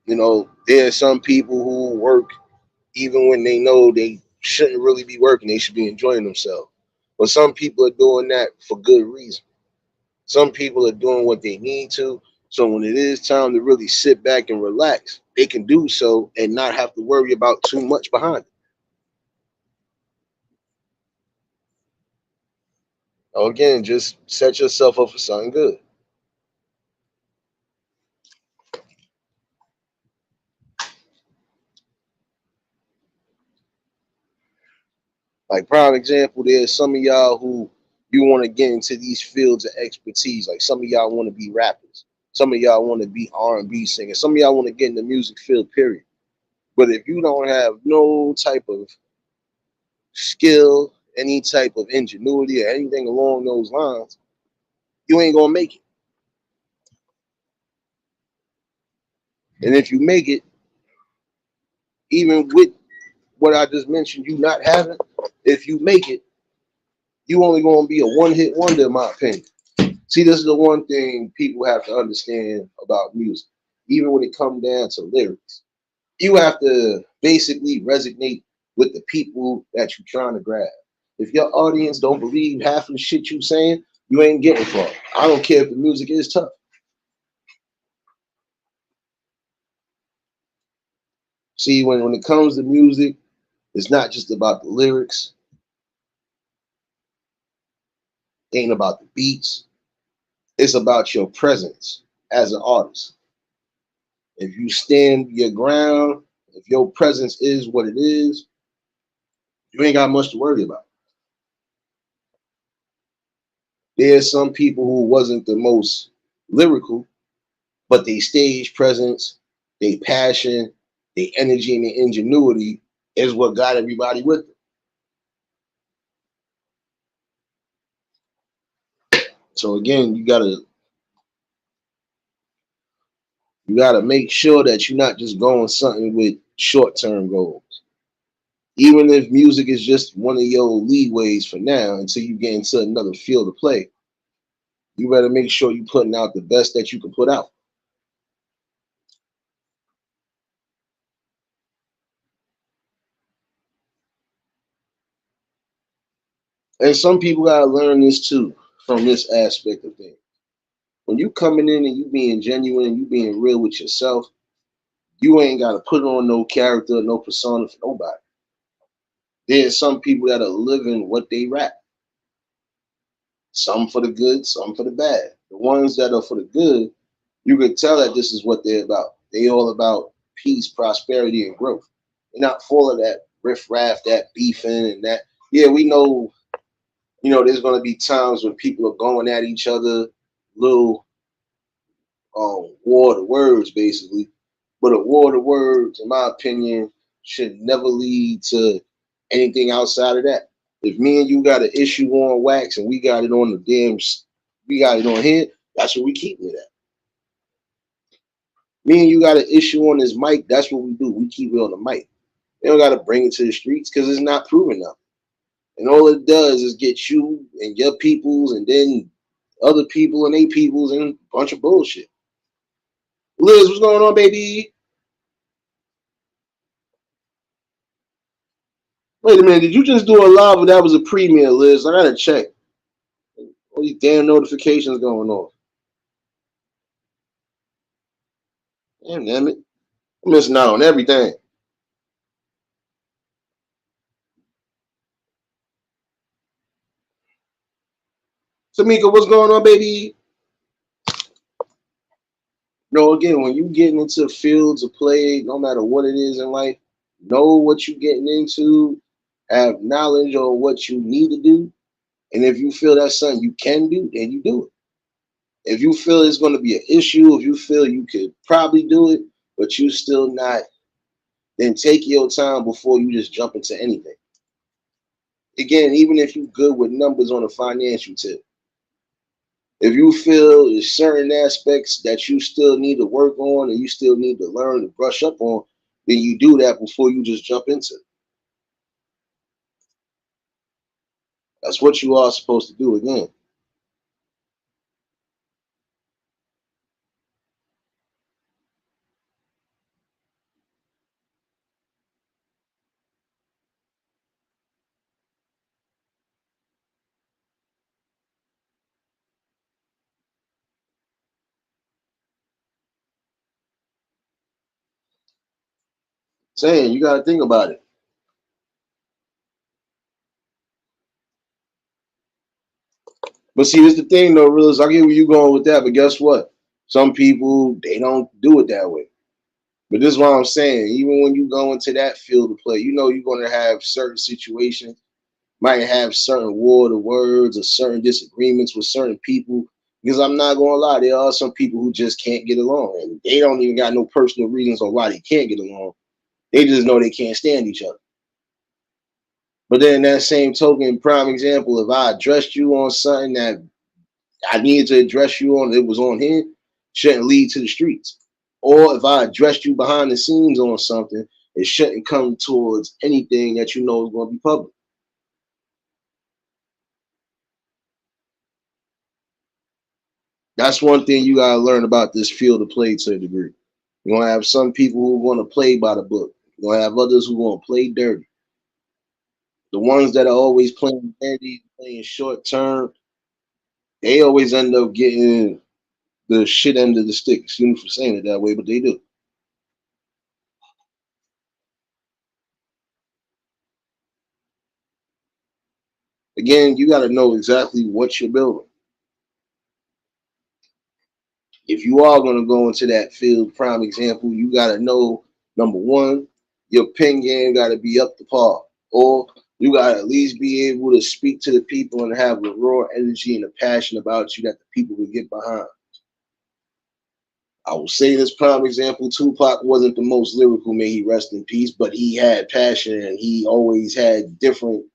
You know, there are some people who work even when they know they shouldn't really be working, they should be enjoying themselves. But some people are doing that for good reason. Some people are doing what they need to. So when it is time to really sit back and relax, they can do so and not have to worry about too much behind it. Again, just set yourself up for something good. Like prime example, there's some of y'all who you want to get into these fields of expertise. Like some of y'all want to be rappers, some of y'all want to be R&B singers, some of y'all want to get in the music field. Period. But if you don't have no type of skill, any type of ingenuity, or anything along those lines, you ain't gonna make it. And if you make it, even with what I just mentioned, you not having, if you make it, you only gonna be a one-hit wonder, in my opinion. See, this is the one thing people have to understand about music. Even when it comes down to lyrics, you have to basically resonate with the people that you're trying to grab. If your audience don't believe half of the shit you saying, you ain't getting far. I don't care if the music is tough. See, when it comes to music, it's not just about the lyrics, it ain't about the beats, it's about your presence as an artist. If you stand your ground, if your presence is what it is, you ain't got much to worry about. There's some people who wasn't the most lyrical, but they stage presence, they passion, their energy and their ingenuity is what got everybody with them. So again, you gotta make sure that you're not just going something with short-term goals. Even if music is just one of your leadways for now until you get into another field of play, you better make sure you're putting out the best that you can put out. And some people gotta learn this too from this aspect of things. When you coming in and you being genuine and you being real with yourself, you ain't gotta put on no character, no persona for nobody. There's some people that are living what they rap. Some for the good, some for the bad. The ones that are for the good, you could tell that this is what they're about. They all about peace, prosperity, and growth. They're not full of that riff raff, that beefing, and that. Yeah, we know. There's gonna be times when people are going at each other, little war of words, basically. But a war of words, in my opinion, should never lead to anything outside of that. If me and you got an issue on wax and we got it on we got it on here, that's what we keep it at. Me and you got an issue on this mic, that's what we do. We keep it on the mic. They don't got to bring it to the streets because it's not proven nothing. And all it does is get you and your peoples and then other people and they peoples and a bunch of bullshit. Liz, what's going on, baby? Wait a minute, did you just do a live or that was a premiere, Liz? I gotta check. All these damn notifications going on. Damn it. I'm missing out on everything. Tamika, what's going on, baby? Again, when you getting into fields of play, no matter what it is in life, know what you're getting into, have knowledge on what you need to do. And if you feel that's something you can do, then you do it. If you feel it's going to be an issue, if you feel you could probably do it, but you still not, then take your time before you just jump into anything. Again, even if you're good with numbers on a financial tip, if you feel there's certain aspects that you still need to work on and you still need to learn to brush up on, then you do that before you just jump into it. That's what you are supposed to do again. Saying you got to think about it. But see, here's the thing though, realist. I get where you going with that, but guess what? Some people they don't do it that way. But this is what I'm saying. Even when you go into that field of play, you know you're going to have certain situations, might have certain war of words or certain disagreements with certain people. Because I'm not going to lie, there are some people who just can't get along, and they don't even got no personal reasons on why they can't get along. They just know they can't stand each other. But then that same token, prime example, if I addressed you on something that I needed to address you on, it was on him, shouldn't lead to the streets. Or if I addressed you behind the scenes on something, it shouldn't come towards anything that you know is going to be public. That's one thing you got to learn about this field of play to a degree. You're going to have some people who want to play by the book. You're going to have others who want to play dirty. The ones that are always playing dirty, playing short term, they always end up getting the shit end of the stick. Excuse me for saying it that way, but they do. Again, you got to know exactly what you're building. If you are going to go into that field, prime example, you got to know number one, your pen game got to be up to par, or you got to at least be able to speak to the people and have a raw energy and a passion about you that the people will get behind. I will say this prime example: Tupac wasn't the most lyrical, may he rest in peace, but he had passion and he always had different.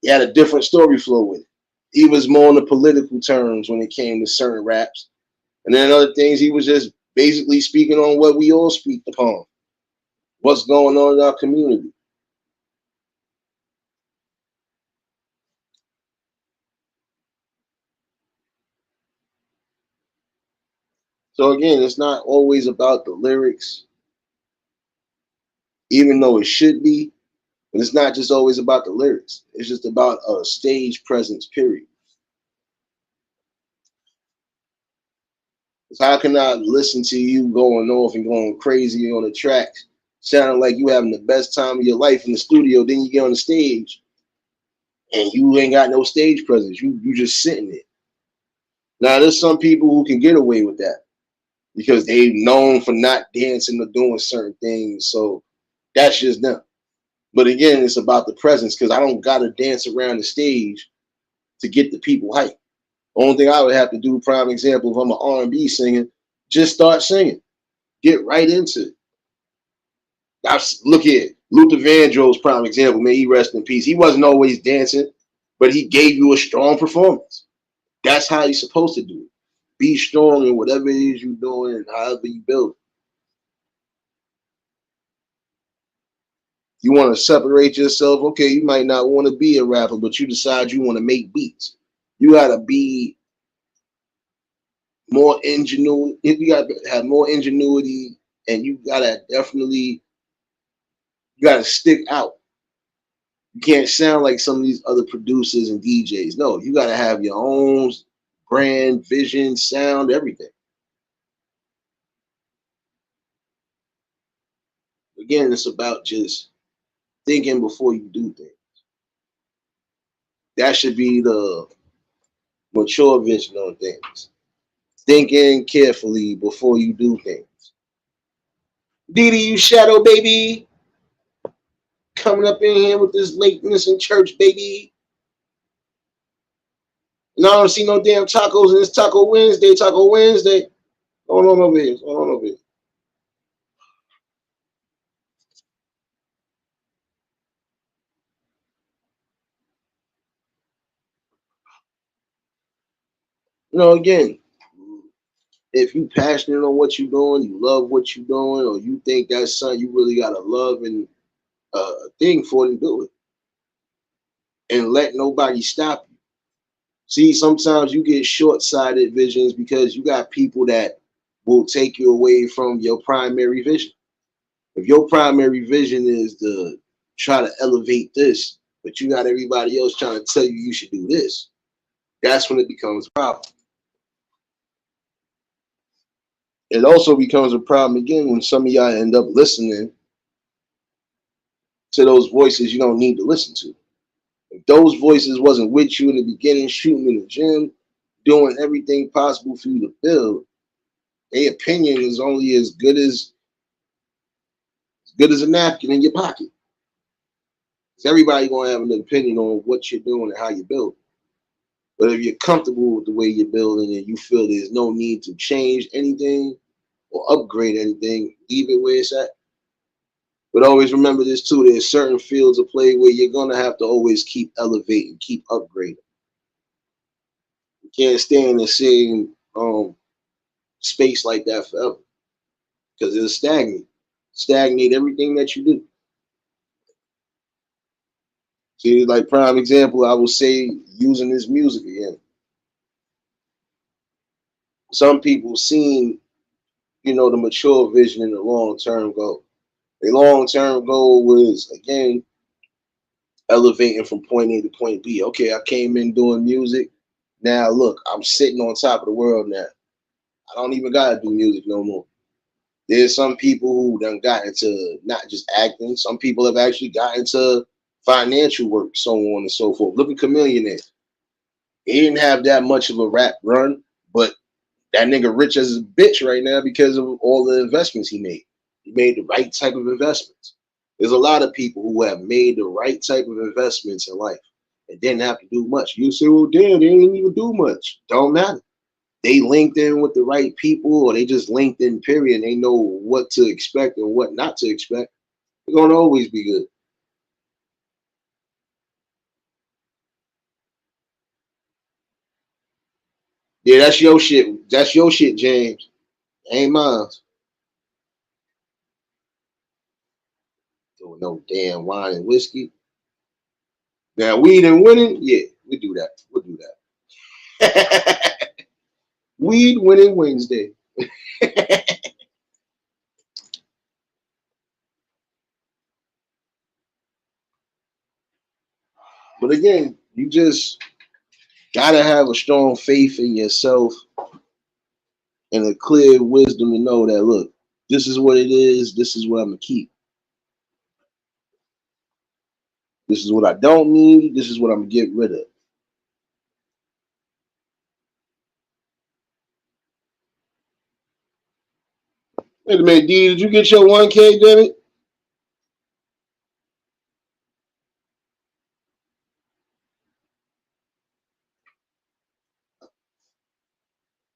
He had a different story flow with it. He was more on the political terms when it came to certain raps. And then other things, he was just basically speaking on what we all speak upon, what's going on in our community. So again, it's not always about the lyrics, even though it should be, but it's not just always about the lyrics. It's just about a stage presence, period. Because how can I listen to you going off and going crazy on the tracks, sounding like you having the best time of your life in the studio, then you get on the stage and you ain't got no stage presence. You just sitting there. Now there's some people who can get away with that because they known for not dancing or doing certain things. So that's just them. But again, it's about the presence because I don't gotta dance around the stage to get the people hyped. Only thing I would have to do, prime example, if I'm an R&B singer, just start singing, get right into it. Look at Luther Vandross, prime example. May he rest in peace. He wasn't always dancing, but he gave you a strong performance. That's how you're supposed to do it. Be strong in whatever it is you're doing and however you build it. You want to separate yourself. Okay, you might not want to be a rapper, but you decide you want to make beats. You gotta be more ingenuity. You gotta have more ingenuity, and you gotta definitely you gotta stick out. You can't sound like some of these other producers and DJs. No, you gotta have your own brand, vision, sound, everything. Again, it's about just thinking before you do things. That should be the mature vision on things. Thinking carefully before you do things. Didi, you shadow baby, coming up in here with this lateness in church, baby. No, I don't see no damn tacos and it's Taco Wednesday, Taco Wednesday. Going on over here, going on over here. Again, if you passionate on what you're doing, you love what you're doing, or you think that's something you really gotta love and thing for, to do it, and let nobody stop you. See, sometimes you get short-sighted visions because you got people that will take you away from your primary vision. If your primary vision is to try to elevate this, but you got everybody else trying to tell you you should do this, that's when it becomes a problem. It also becomes a problem again when some of y'all end up listening to those voices you don't need to listen to. If those voices wasn't with you in the beginning, shooting in the gym, doing everything possible for you to build, their opinion is only as good as a napkin in your pocket. Because everybody gonna have an opinion on what you're doing and how you build. But if you're comfortable with the way you're building and you feel there's no need to change anything or upgrade anything, leave it where it's at. But always remember this too: there's certain fields of play where you're gonna have to always keep elevating, keep upgrading. You can't stay in the same space like that forever because it'll stagnate everything that you do. See, like prime example, I will say using this music again. Some people seen, the mature vision and the long term goal. The long term goal was again elevating from point A to point B. Okay, I came in doing music. Now look, I'm sitting on top of the world now. I don't even gotta do music no more. There's some people who done got into not just acting. Some people have actually got into financial work, so on and so forth. Look at Chameleon. He didn't have that much of a rap run, but that nigga rich as a bitch right now because of all the investments he made. He made the right type of investments. There's a lot of people who have made the right type of investments in life and didn't have to do much. You say, well, damn, they didn't even do much. Don't matter. They linked in with the right people, or they just linked in, period. And they know what to expect and what not to expect. They're going to always be good. Yeah, that's your shit. That's your shit, James. Ain't mine. Doing no damn wine and whiskey. Now, weed and winning, yeah, we do that. We'll do that. Weed winning Wednesday. But again, you just gotta have a strong faith in yourself and a clear wisdom to know that look, this is what it is, this is what I'm gonna keep. This is what I don't need, this is what I'm gonna get rid of. Wait a minute, D, did you get your 1K, damn it?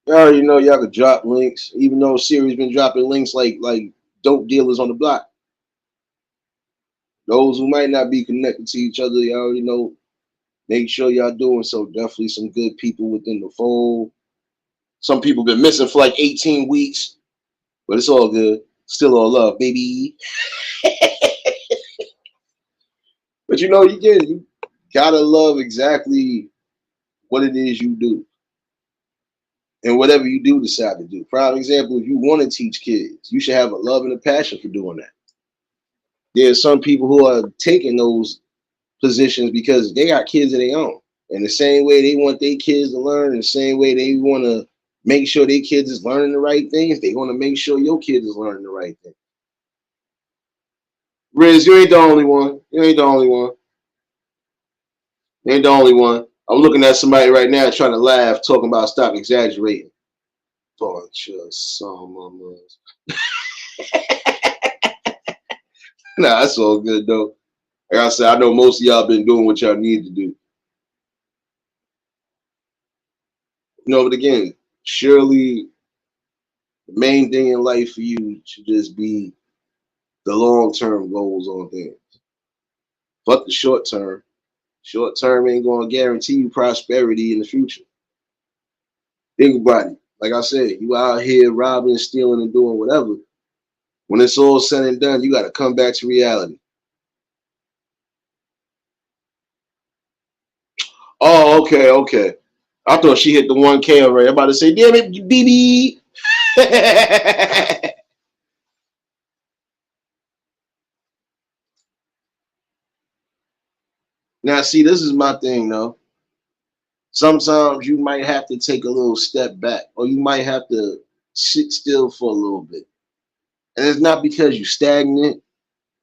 You already know y'all could drop links, even though Siri's been dropping links like dope dealers on the block. Those who might not be connected to each other, you already know. Make sure y'all doing so. Definitely some good people within the fold. Some people been missing for like 18 weeks, but it's all good. Still all love, baby. But you gotta love exactly what it is you do. And whatever you do decide to do. Prime example, if you want to teach kids, you should have a love and a passion for doing that. There's some people who are taking those positions because they got kids of their own. And the same way they want their kids to learn, and the same way they want to make sure their kids is learning the right things, they want to make sure your kids is learning the right thing. Riz, you ain't the only one. You ain't the only one. You ain't the only one. I'm looking at somebody right now trying to laugh, talking about stop exaggerating. Bunch of summers. Nah, that's all good though. Like I said, I know most of y'all been doing what y'all need to do. But again, surely the main thing in life for you should just be the long term goals on things. Fuck the short term. Short term ain't gonna guarantee you prosperity in the future. Think about it. Like I said, you out here robbing, stealing, and doing whatever. When it's all said and done, you gotta come back to reality. Oh, okay, okay. I thought she hit the 1K already. I'm about to say, damn it, BB. Now, see, this is my thing, though. Sometimes you might have to take a little step back, or you might have to sit still for a little bit. And it's not because you're stagnant.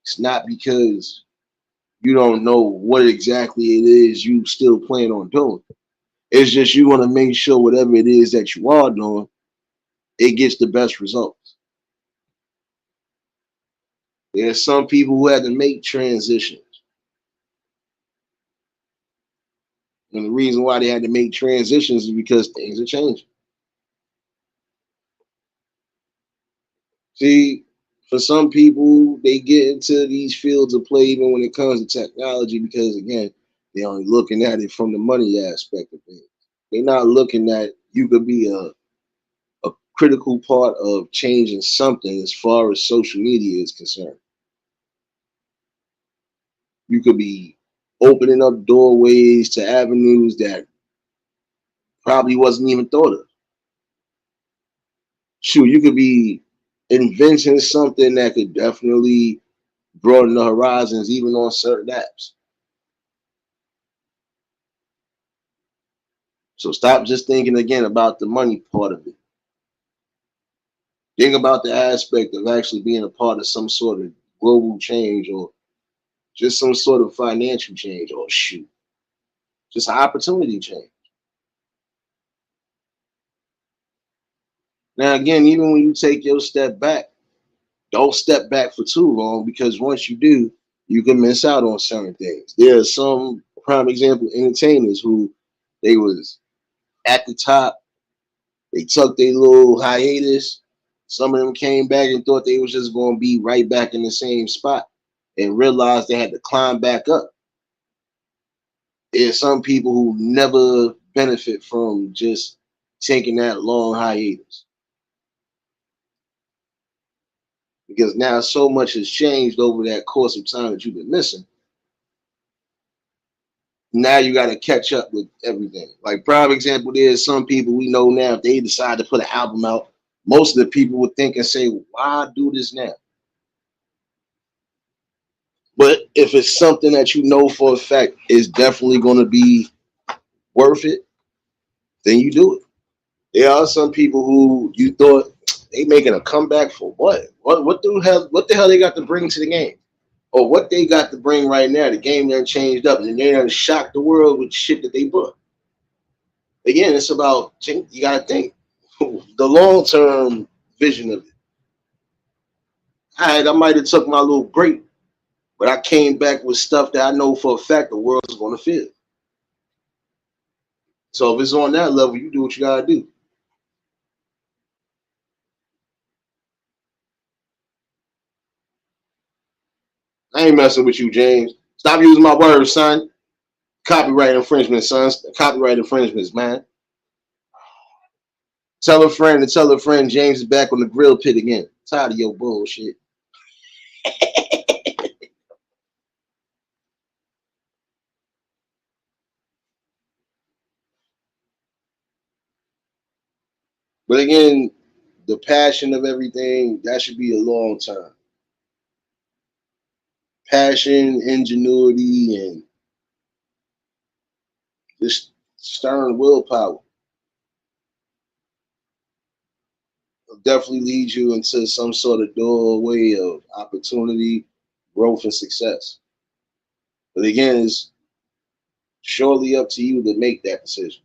It's not because you don't know what exactly it is you still plan on doing. It's just you want to make sure whatever it is that you are doing, it gets the best results. There's some people who had to make transitions. And the reason why they had to make transitions is because things are changing. See, for some people, they get into these fields of play even when it comes to technology because, again, they're only looking at it from the money aspect of things. They're not looking at you could be a critical part of changing something as far as social media is concerned. You could be opening up doorways to avenues that probably wasn't even thought of. Shoot, you could be inventing something that could definitely broaden the horizons even on certain apps. So stop just thinking again about the money part of it. Think about the aspect of actually being a part of some sort of global change or just some sort of financial change or shoot, just an opportunity change. Now, again, even when you take your step back, don't step back for too long because once you do, you can miss out on certain things. There are some prime example entertainers who they was at the top, they took their little hiatus. Some of them came back and thought they was just going to be right back in the same spot and realized they had to climb back up. There's some people who never benefit from just taking that long hiatus because now so much has changed over that course of time that you've been missing. Now you got to catch up with everything. Like prime example, there's some people we know now. If they decide to put an album out, most of the people would think and say, "Why do this now?" But if it's something that you know for a fact is definitely going to be worth it, then you do it. There are some people who you thought they making a comeback for what? What the hell? What the hell they got to bring to the game? Or what they got to bring right now? The game done changed up, and they done shocked the world with shit that they brought. Again, it's about you got to think the long term vision of it. I might have took my little break, but I came back with stuff that I know for a fact the world's going to feel. So if it's on that level, you do what you got to do. I ain't messing with you, James. Stop using my words, son. Copyright infringement, son. Copyright infringements, man. Tell a friend to tell a friend James is back on the grill pit again. Tired of your bullshit. But again, the passion of everything, that should be a long time. Passion, ingenuity, and just stern willpower will definitely lead you into some sort of doorway of opportunity, growth, and success. But again, it's surely up to you to make that decision.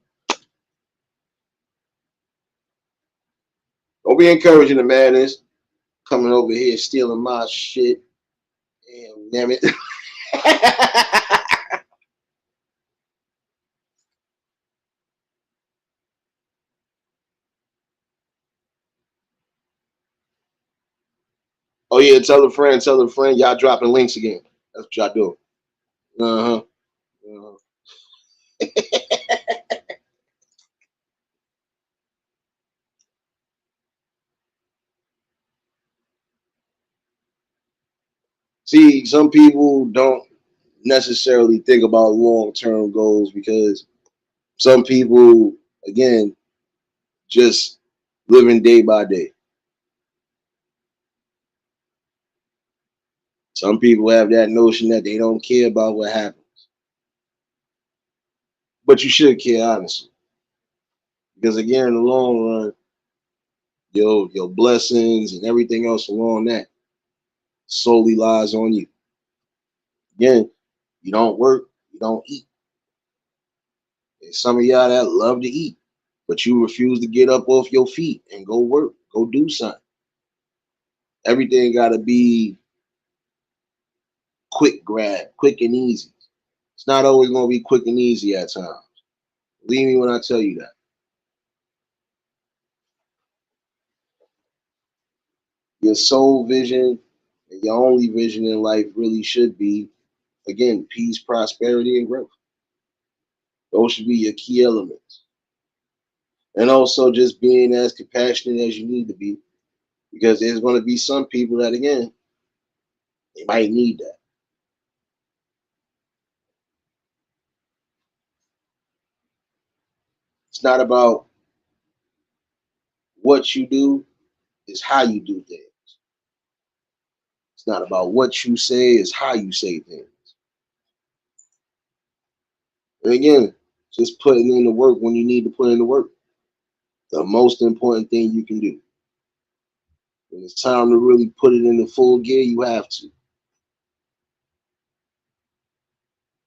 Don't be encouraging the madness coming over here stealing my shit. Damn it. Oh yeah, tell a friend, y'all dropping links again. That's what y'all doing. Uh-huh. Uh-huh. See, some people don't necessarily think about long-term goals because some people, again, just living day by day. Some people have that notion that they don't care about what happens. But you should care, honestly. Because again, in the long run, your blessings and everything else along that solely lies on you. Again, You don't work, you don't eat. There's some of y'all that love to eat, but you refuse to get up off your feet and go work, go do something. Everything got to be quick grab, quick and easy. It's not always going to be quick and easy at times. Believe me when I tell you that. Your sole vision and your only vision in life really should be, again, peace, prosperity, and growth. Those should be your key elements. And also just being as compassionate as you need to be, because there's going to be some people that, again, they might need that. It's not about what you do, it's how you do things. It's not about what you say, it's how you say things. And again, just putting in the work when you need to put in the work. The most important thing you can do. When it's time to really put it in the full gear, you have to.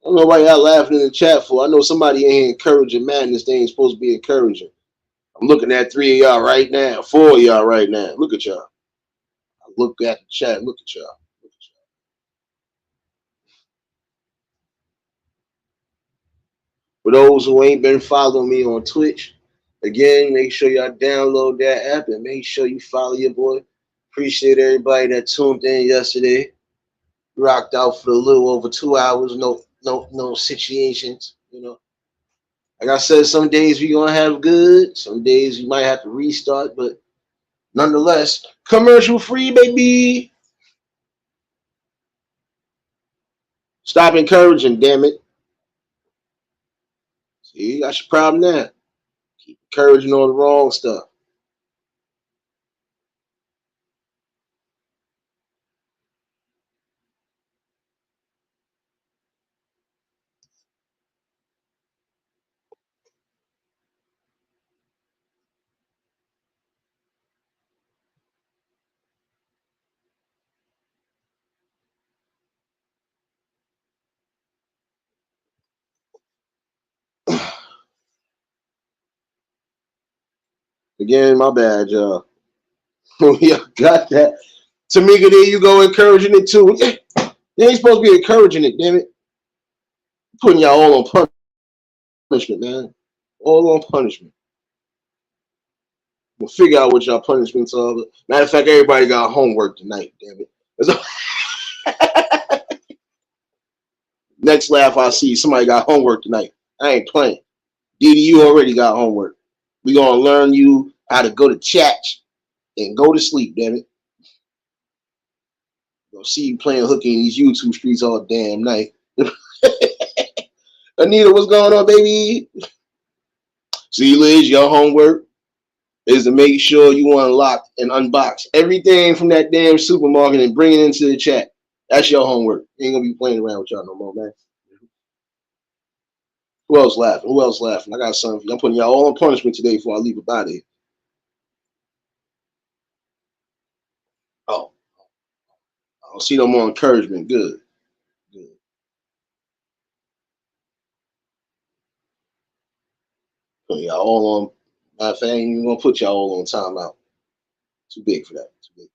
I don't know why y'all laughing in the chat for. I know somebody in here encouraging madness they ain't supposed to be encouraging. I'm looking at 3 of y'all right now, 4 of y'all right now. Look at y'all. I look at the chat. Look at y'all. Look at y'all. For those who ain't been following me on Twitch, again, make sure y'all download that app and make sure you follow your boy. Appreciate everybody that tuned in yesterday. Rocked out for a little over 2 hours. No situations. You know, like I said, some days we gonna have good. Some days you might have to restart, but nonetheless, commercial free, baby. Stop encouraging, damn it. See, that's your problem now. Keep encouraging on the wrong stuff. Again, my bad, y'all. Y'all got that. Tamika, there you go, encouraging it too. You ain't supposed to be encouraging it, damn it. Putting y'all all on punishment, man. All on punishment. We'll figure out what y'all punishments are. Matter of fact, everybody got homework tonight, damn it. Next laugh I see, somebody got homework tonight. I ain't playing. Didi, you already got homework. We gonna learn you how to go to chat and go to sleep, damn it. Gonna see you playing hooky in these YouTube streets all damn night. Anita, what's going on, baby? See, Liz, your homework is to make sure you unlock and unbox everything from that damn supermarket and bring it into the chat. That's your homework. You ain't gonna be playing around with y'all no more, man. Who else laughing? Who else laughing? I got something for you. I'm putting y'all all on punishment today before I leave about it. Oh, I don't see no more encouragement. Good. Good. Put y'all all on. Matter of fact, I ain't even gonna put y'all all on timeout. Too big for that. Too big.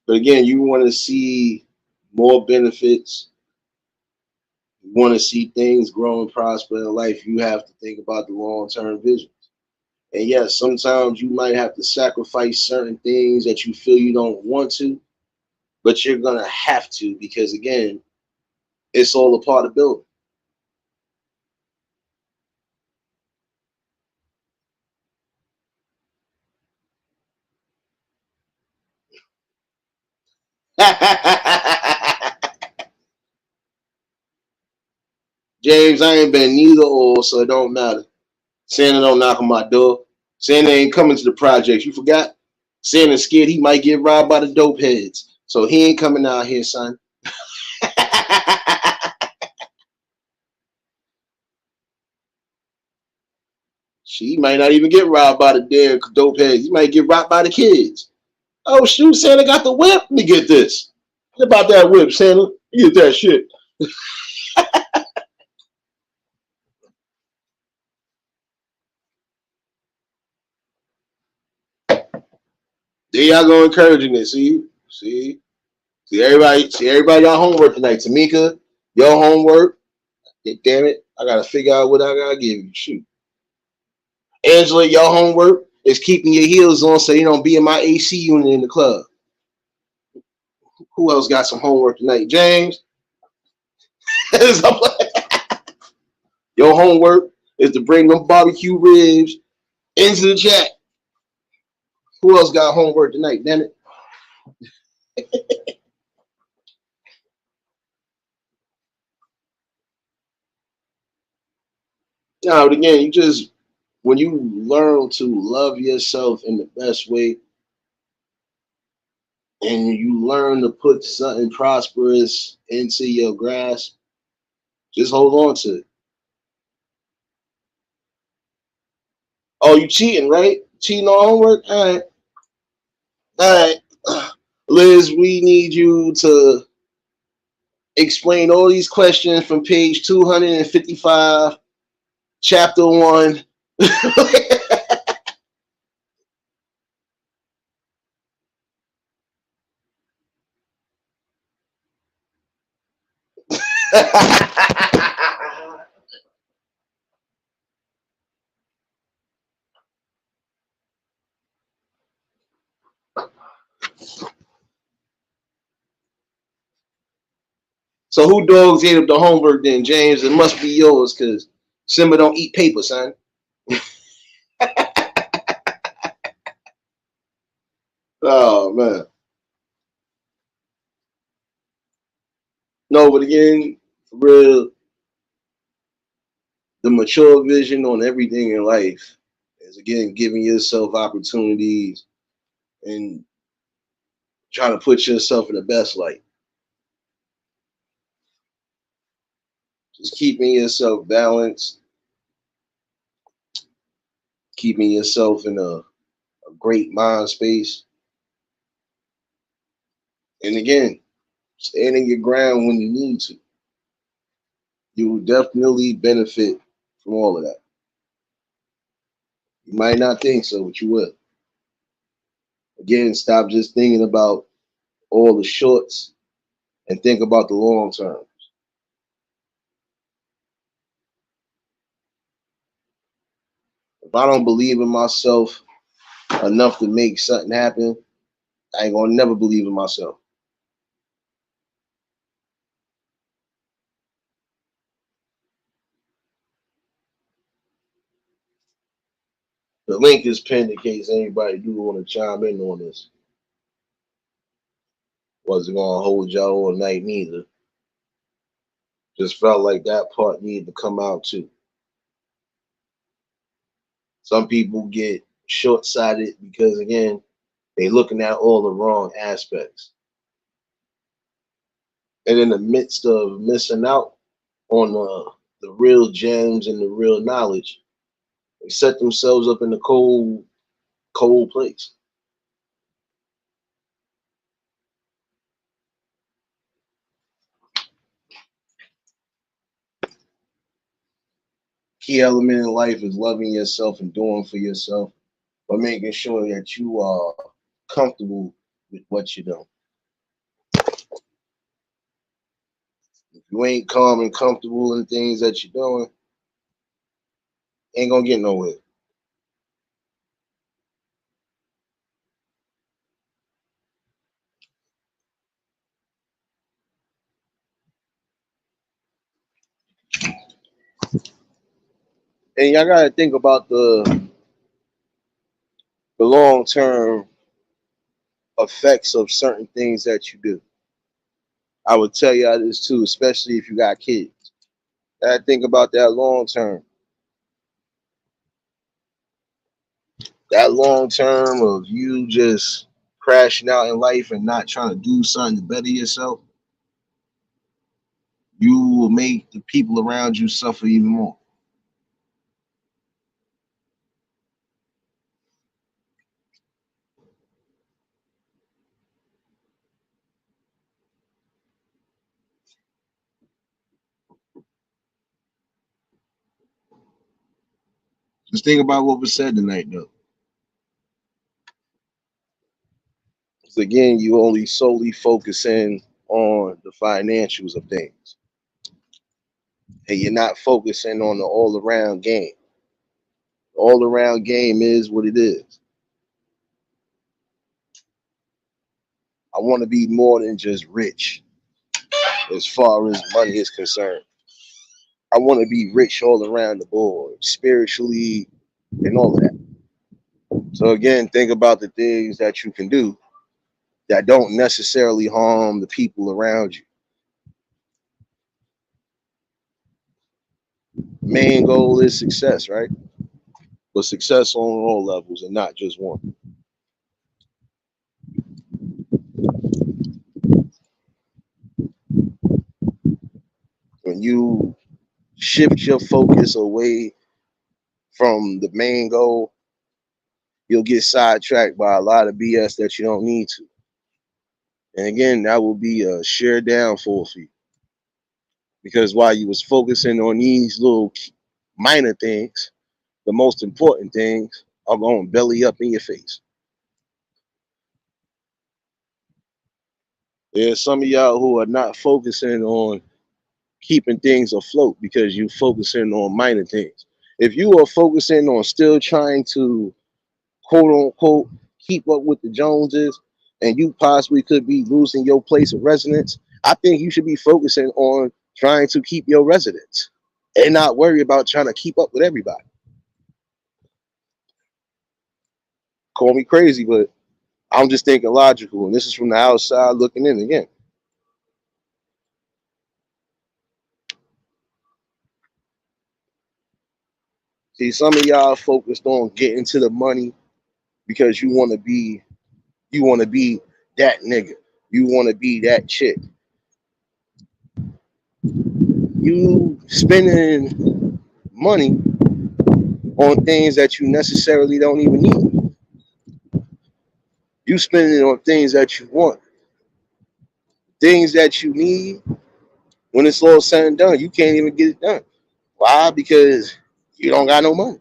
But again, you want to see more benefits. You want to see things grow and prosper in life. You have to think about the long-term vision. And yes, sometimes you might have to sacrifice certain things that you feel you don't want to, but you're gonna have to because again, it's all a part of building. James, I ain't been neither or, so it don't matter. Santa don't knock on my door. Santa ain't coming to the projects. You forgot? Santa's scared he might get robbed by the dope heads. So he ain't coming out here, son. She might not even get robbed by the damn dope heads. He might get robbed by the kids. Oh shoot, Santa got the whip. Let me get this. What about that whip, Santa? You get that shit. There y'all go encouraging it. See everybody got homework tonight. Tamika, your homework. Damn it. I gotta figure out what I gotta give you. Shoot. Angela, your homework is keeping your heels on so you don't be in my AC unit in the club. Who else got some homework tonight? James. Your homework is to bring them barbecue ribs into the chat. Who else got homework tonight? Damn it. No, but again, you just when you learn to love yourself in the best way and you learn to put something prosperous into your grasp, just hold on to it. Oh, you cheating, right? Cheating on homework? All right. All right. Liz, we need you to explain all these questions from page 255, chapter 1. So who dogs ate up the homework then, James? It must be yours because Simba don't eat paper, son. Oh man. No, but again, for real, the mature vision on everything in life is again giving yourself opportunities and trying to put yourself in the best light. Just keeping yourself balanced, keeping yourself in a great mind space. And again, standing your ground when you need to. You will definitely benefit from all of that. You might not think so, but you will. Again, stop just thinking about all the shorts and think about the long term. If I don't believe in myself enough to make something happen, I ain't gonna never believe in myself. The link is pinned in case anybody do want to chime in on this. Wasn't gonna hold y'all all night neither. Just felt like that part needed to come out too. Some people get short sighted because again, they looking at all the wrong aspects. And in the midst of missing out on the real gems and the real knowledge, they set themselves up in the cold place. Key element in life is loving yourself and doing for yourself, but making sure that you are comfortable with what you're doing. If you ain't calm and comfortable in things that you're doing, ain't gonna get nowhere. And y'all gotta think about the long term effects of certain things that you do. I would tell y'all this too, especially if you got kids. I think about that long term. That long term of you just crashing out in life and not trying to do something to better yourself, you will make the people around you suffer even more. Just think about what was said tonight, though. 'Cause again, you only solely focusing on the financials of things, and you're not focusing on the all-around game. The all-around game is what it is. I want to be more than just rich as far as money is concerned. I want to be rich all around the board, spiritually, and all of that. So again, think about the things that you can do that don't necessarily harm the people around you. Main goal is success, right? But success on all levels and not just one. When you shift your focus away from the main goal, you'll get sidetracked by a lot of BS that you don't need to. And again, that will be a sheer downfall for you. Because while you was focusing on these little minor things, the most important things are going belly up in your face. There's some of y'all who are not focusing on keeping things afloat because you're focusing on minor things. If you are focusing on still trying to quote unquote keep up with the Joneses and you possibly could be losing your place of residence, I think you should be focusing on trying to keep your residence and not worry about trying to keep up with everybody. Call me crazy, but I'm just thinking logical, and this is from the outside looking in again. See, some of y'all focused on getting to the money because you want to be that nigga. You want to be that chick. You spending money on things that you necessarily don't even need. You spending it on things that you want. Things that you need, when it's all said and done, you can't even get it done. Why? Because you don't got no money.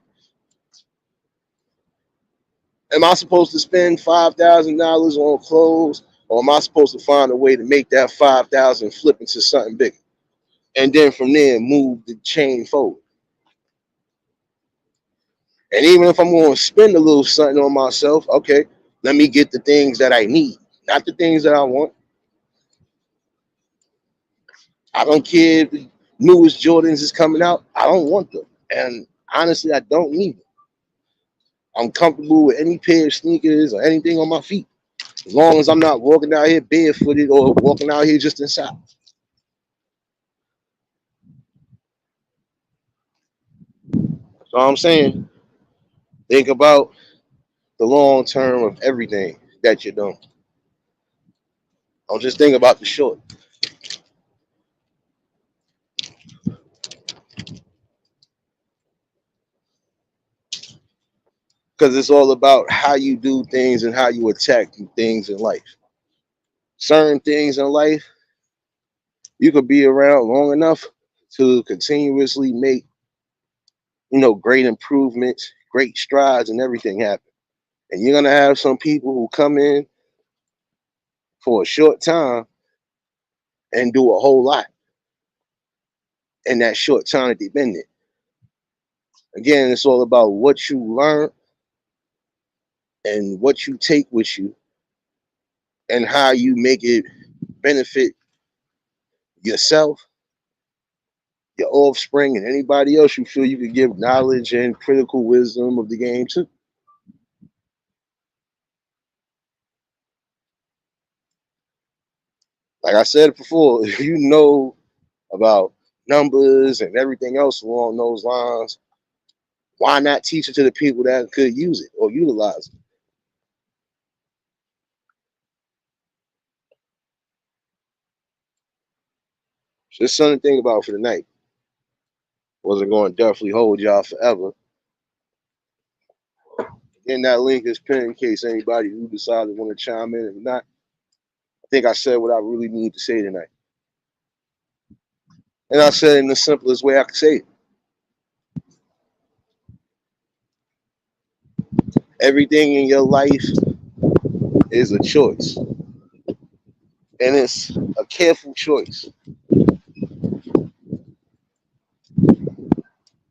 Am I supposed to spend $5,000 on clothes, or am I supposed to find a way to make that 5,000 flip into something bigger, and then from there move the chain forward? And even if I'm going to spend a little something on myself, okay, let me get the things that I need, not the things that I want. I don't care if the newest Jordans is coming out. I don't want them, and honestly, I don't need them. I'm comfortable with any pair of sneakers or anything on my feet, as long as I'm not walking out here barefooted or walking out here just inside. So I'm saying, think about the long term of everything that you're doing. Don't just think about the short. Because it's all about how you do things and how you attack things in life. Certain things in life, you could be around long enough to continuously make, great improvements, great strides, and everything happen. And you're gonna have some people who come in for a short time and do a whole lot in that short time that they've been there. Again, it's all about what you learn and what you take with you and how you make it benefit yourself, your offspring, and anybody else you feel you could give knowledge and critical wisdom of the game to. Like I said before, if you know about numbers and everything else along those lines, why not teach it to the people that could use it or utilize it? Just something to think about for the night. Wasn't going to definitely hold y'all forever. Again, that link is pinned in case anybody who decided want to chime in. If not, I think I said what I really need to say tonight. And I said it in the simplest way I could say it. Everything in your life is a choice, and it's a careful choice.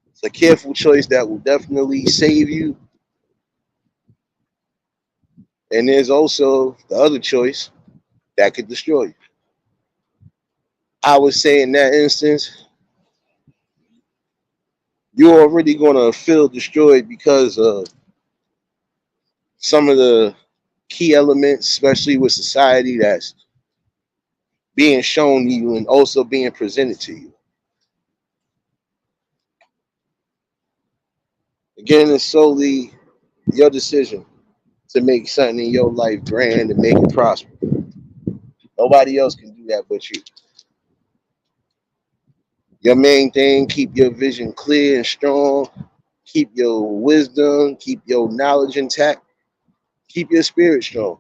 It's a careful choice that will definitely save you. And there's also the other choice that could destroy you. I would say in that instance, you're already going to feel destroyed because of some of the key elements, especially with society that's being shown to you and also being presented to you. Again, it's solely your decision to make something in your life grand and make it prosper. Nobody else can do that but you. Your main thing, keep your vision clear and strong, keep your wisdom, keep your knowledge intact, keep your spirit strong.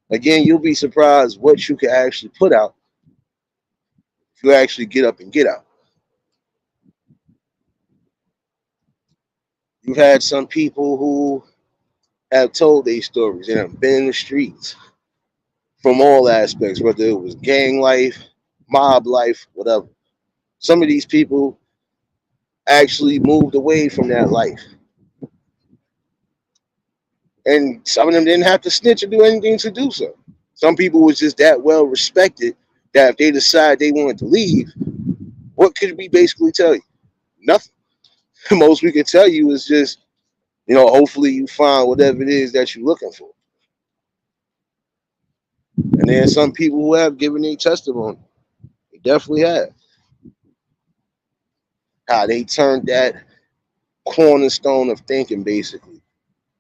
Again, you'll be surprised what you can actually put out if you actually get up and get out. You've had some people who have told their stories and have been in the streets from all aspects, whether it was gang life, mob life, whatever. Some of these people actually moved away from that life. And some of them didn't have to snitch or do anything to do so. Some people was just that well respected that if they decide they wanted to leave, what could we basically tell you? Nothing. Most we could tell you is just, hopefully you find whatever it is that you're looking for. And there are some people who have given their testimony. They definitely have. How they turned that cornerstone of thinking, basically.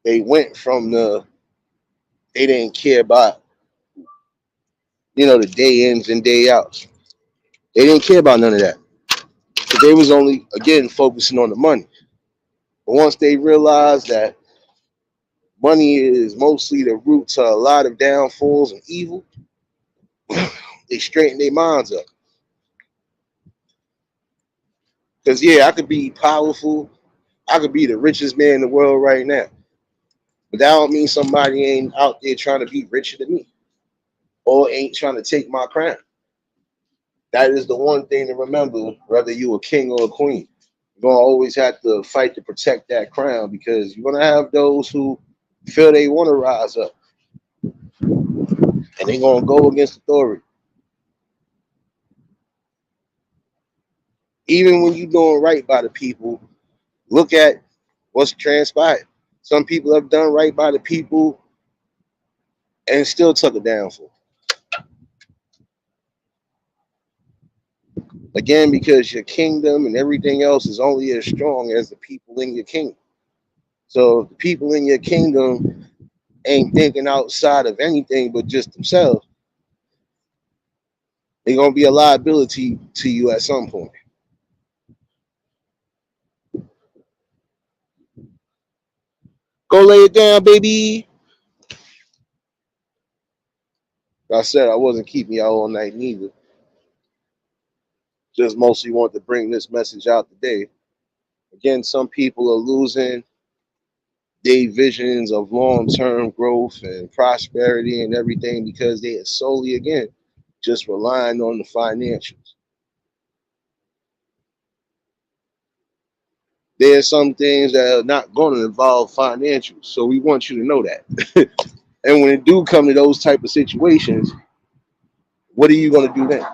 They went from they didn't care about, the day ins and day outs. They didn't care about none of that. But they was only, again, focusing on the money. But once they realized that money is mostly the root to a lot of downfalls and evil, they straightened their minds up. Because, yeah, I could be powerful. I could be the richest man in the world right now. But that don't mean somebody ain't out there trying to be richer than me or ain't trying to take my crown. That is the one thing to remember, whether you a king or a queen. You're going to always have to fight to protect that crown because you're going to have those who feel they want to rise up and they're going to go against authority. Even when you're doing right by the people, look at what's transpired. Some people have done right by the people and still took a downfall. Again, because your kingdom and everything else is only as strong as the people in your kingdom. So if the people in your kingdom ain't thinking outside of anything but just themselves, they're gonna be a liability to you at some point. Go lay it down, baby. Like I said I wasn't keeping y'all all night neither. Just mostly want to bring this message out today. Again, some people are losing their visions of long-term growth and prosperity and everything because they are solely, again, just relying on the financials. There are some things that are not going to involve financials, so we want you to know that. And when it do come to those type of situations, what are you going to do then?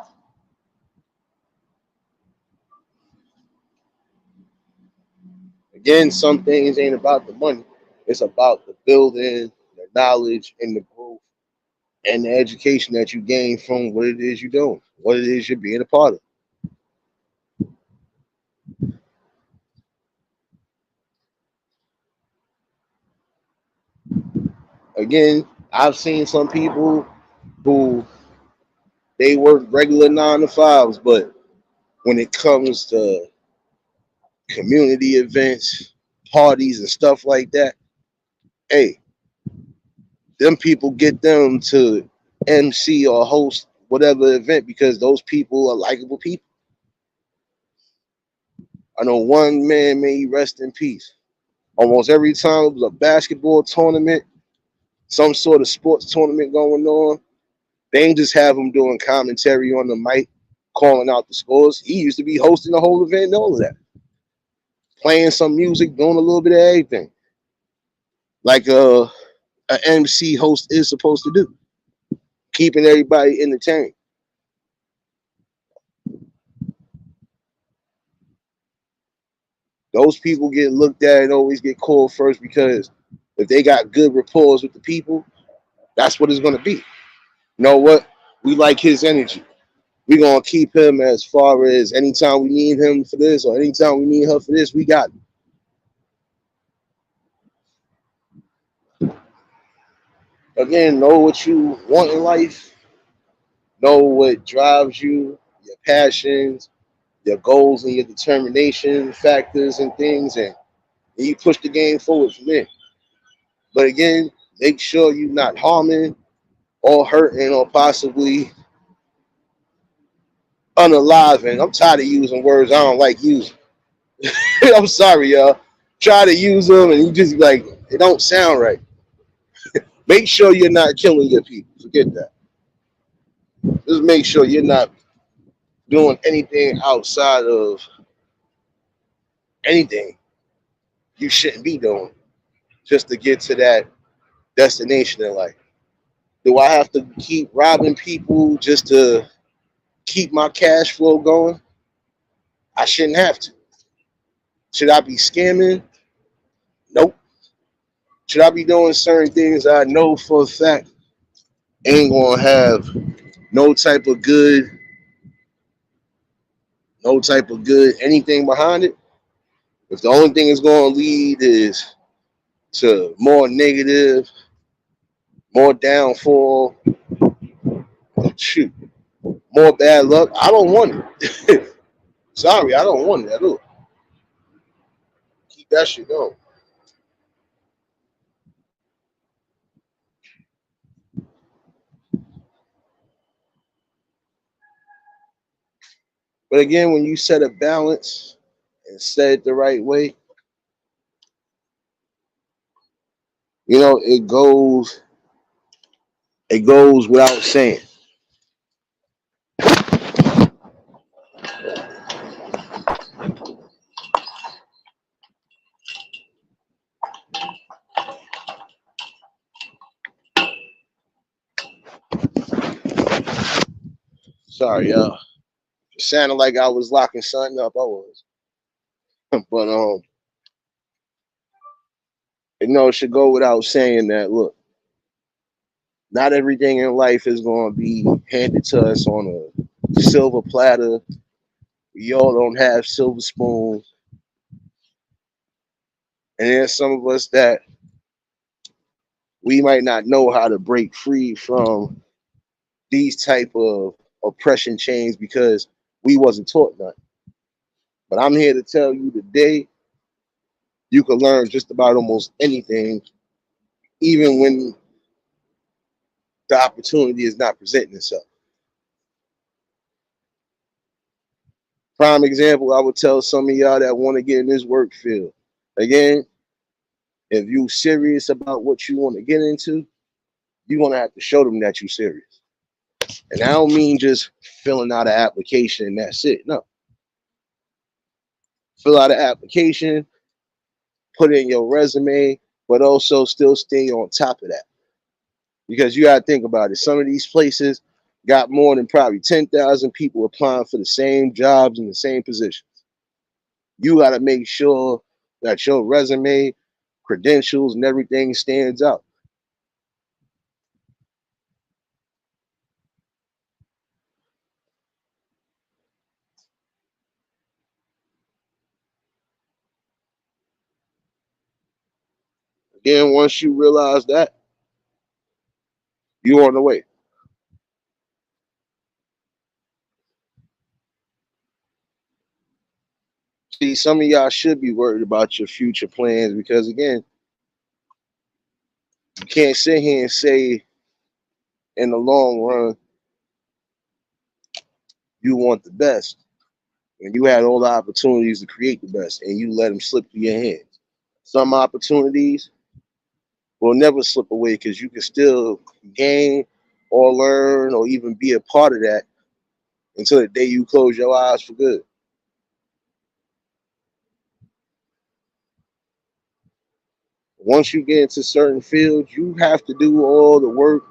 Again, some things ain't about the money. It's about the building, the knowledge, and the growth, and the education that you gain from what it is you're doing, what it is you're being a part of. Again, I've seen some people who they work regular 9 to 5s, but when it comes to community events, parties, and stuff like that, hey, them people get them to MC or host whatever event because those people are likable people. I know one man, may he rest in peace. Almost every time it was a basketball tournament, some sort of sports tournament going on, they ain't just have him doing commentary on the mic, calling out the scores. He used to be hosting the whole event and all of that, playing some music, doing a little bit of everything, like a MC host is supposed to do, keeping everybody entertained. Those people get looked at and always get called first because if they got good rapport with the people, that's what it's going to be. You know what? We like his energy. We're going to keep him as far as anytime we need him for this or anytime we need her for this, we got him. Again, know what you want in life, know what drives you, your passions, your goals, and your determination factors and things, and you push the game forward from there. But again, make sure you're not harming or hurting or possibly unaliving. I'm tired of using words I don't like using. I'm sorry, y'all. Try to use them and you just like it don't sound right. Make sure you're not killing your people. Forget that. Just make sure you're not doing anything outside of anything you shouldn't be doing just to get to that destination in life. Do I have to keep robbing people just to keep my cash flow going? I shouldn't have to. Should I be scamming? Nope. Should I be doing certain things I know for a fact ain't gonna have no type of good, no type of good anything behind it? If the only thing it's gonna lead is to more negative, more downfall, shoot, more bad luck, I don't want it. Sorry, I don't want it at all. Keep that shit going. But again, when you set a balance and set it the right way, you know, it goes without saying. Sorry, y'all. It sounded like I was locking something up. I was. But it should go without saying that look, not everything in life is gonna be handed to us on a silver platter. We all don't have silver spoons. And there's some of us that we might not know how to break free from these type of oppression chains because we wasn't taught none. But I'm here to tell you today, you can learn just about almost anything, even when the opportunity is not presenting itself. Prime example, I would tell some of y'all that want to get in this work field. Again, if you serious about what you want to get into, you're gonna have to show them that you're serious. And I don't mean just filling out an application and that's it. No, fill out an application, put in your resume, but also still stay on top of that. Because you gotta think about it. Some of these places got more than probably 10,000 people applying for the same jobs in the same positions. You gotta make sure that your resume, credentials, and everything stands out. Again, once you realize that, you're on the way. See, some of y'all should be worried about your future plans because again, you can't sit here and say in the long run you want the best and you had all the opportunities to create the best and you let them slip through your hands. Some opportunities will never slip away because you can still gain or learn or even be a part of that until the day you close your eyes for good. Once you get into certain fields, you have to do all the work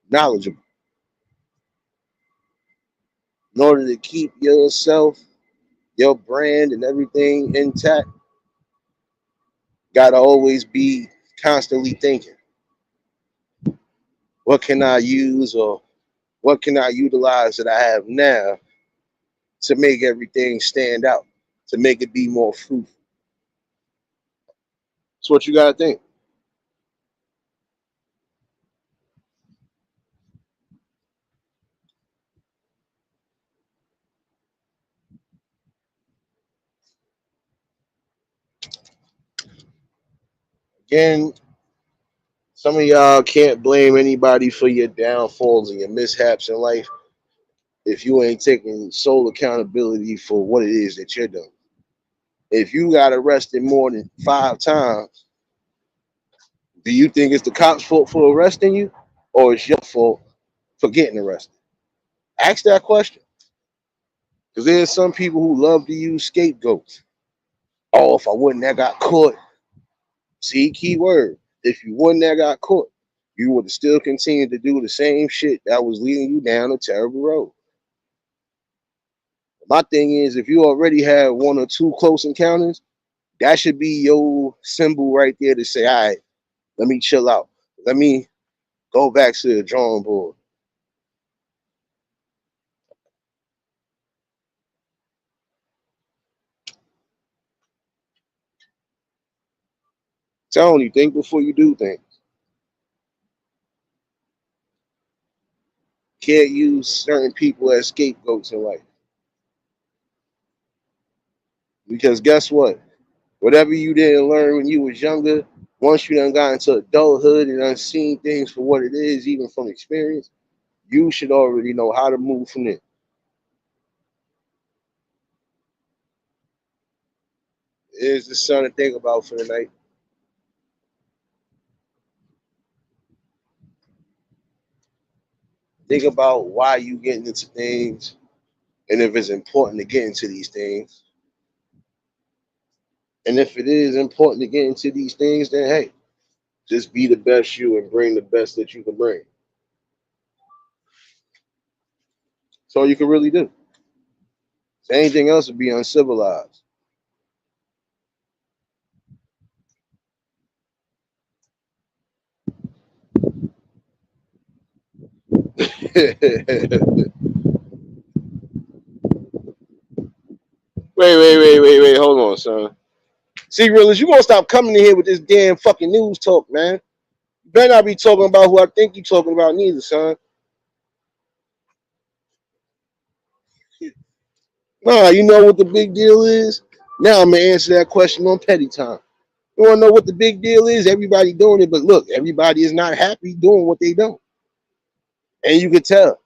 knowledgeable in order to keep yourself, your brand, and everything intact. Got to always be constantly thinking, what can I use or what can I utilize that I have now to make everything stand out, to make it be more fruitful. That's what you got to think. Again, some of y'all can't blame anybody for your downfalls and your mishaps in life if you ain't taking sole accountability for what it is that you're doing. If you got arrested more than 5 times, do you think it's the cops' fault for arresting you, or it's your fault for getting arrested? Ask that question. Because there's some people who love to use scapegoats. Oh, if I wouldn't have got caught, see, key word. If you wouldn't have got caught, you would have still continued to do the same shit that was leading you down a terrible road. My thing is, if you already had one or two close encounters, that should be your symbol right there to say, all right, let me chill out. Let me go back to the drawing board. Tell you, think before you do things. Can't use certain people as scapegoats in life. Because guess what? Whatever you didn't learn when you was younger, once you done got into adulthood and done seen things for what it is, even from experience, you should already know how to move from there. Here's the son to think about for the night. Think about why you getting into things and if it's important to get into these things. And if it is important to get into these things, then hey, just be the best you and bring the best that you can bring. That's all you can really do. Anything else would be uncivilized. Wait, wait. Hold on, son. See, realist, you gonna stop coming in here with this damn fucking news talk, man. You better not be talking about who I think you talking about, neither, son. Nah, you know what the big deal is? Now I'm gonna answer that question on petty time. You wanna know what the big deal is? Everybody doing it, but look, everybody is not happy doing what they do. And you can tell.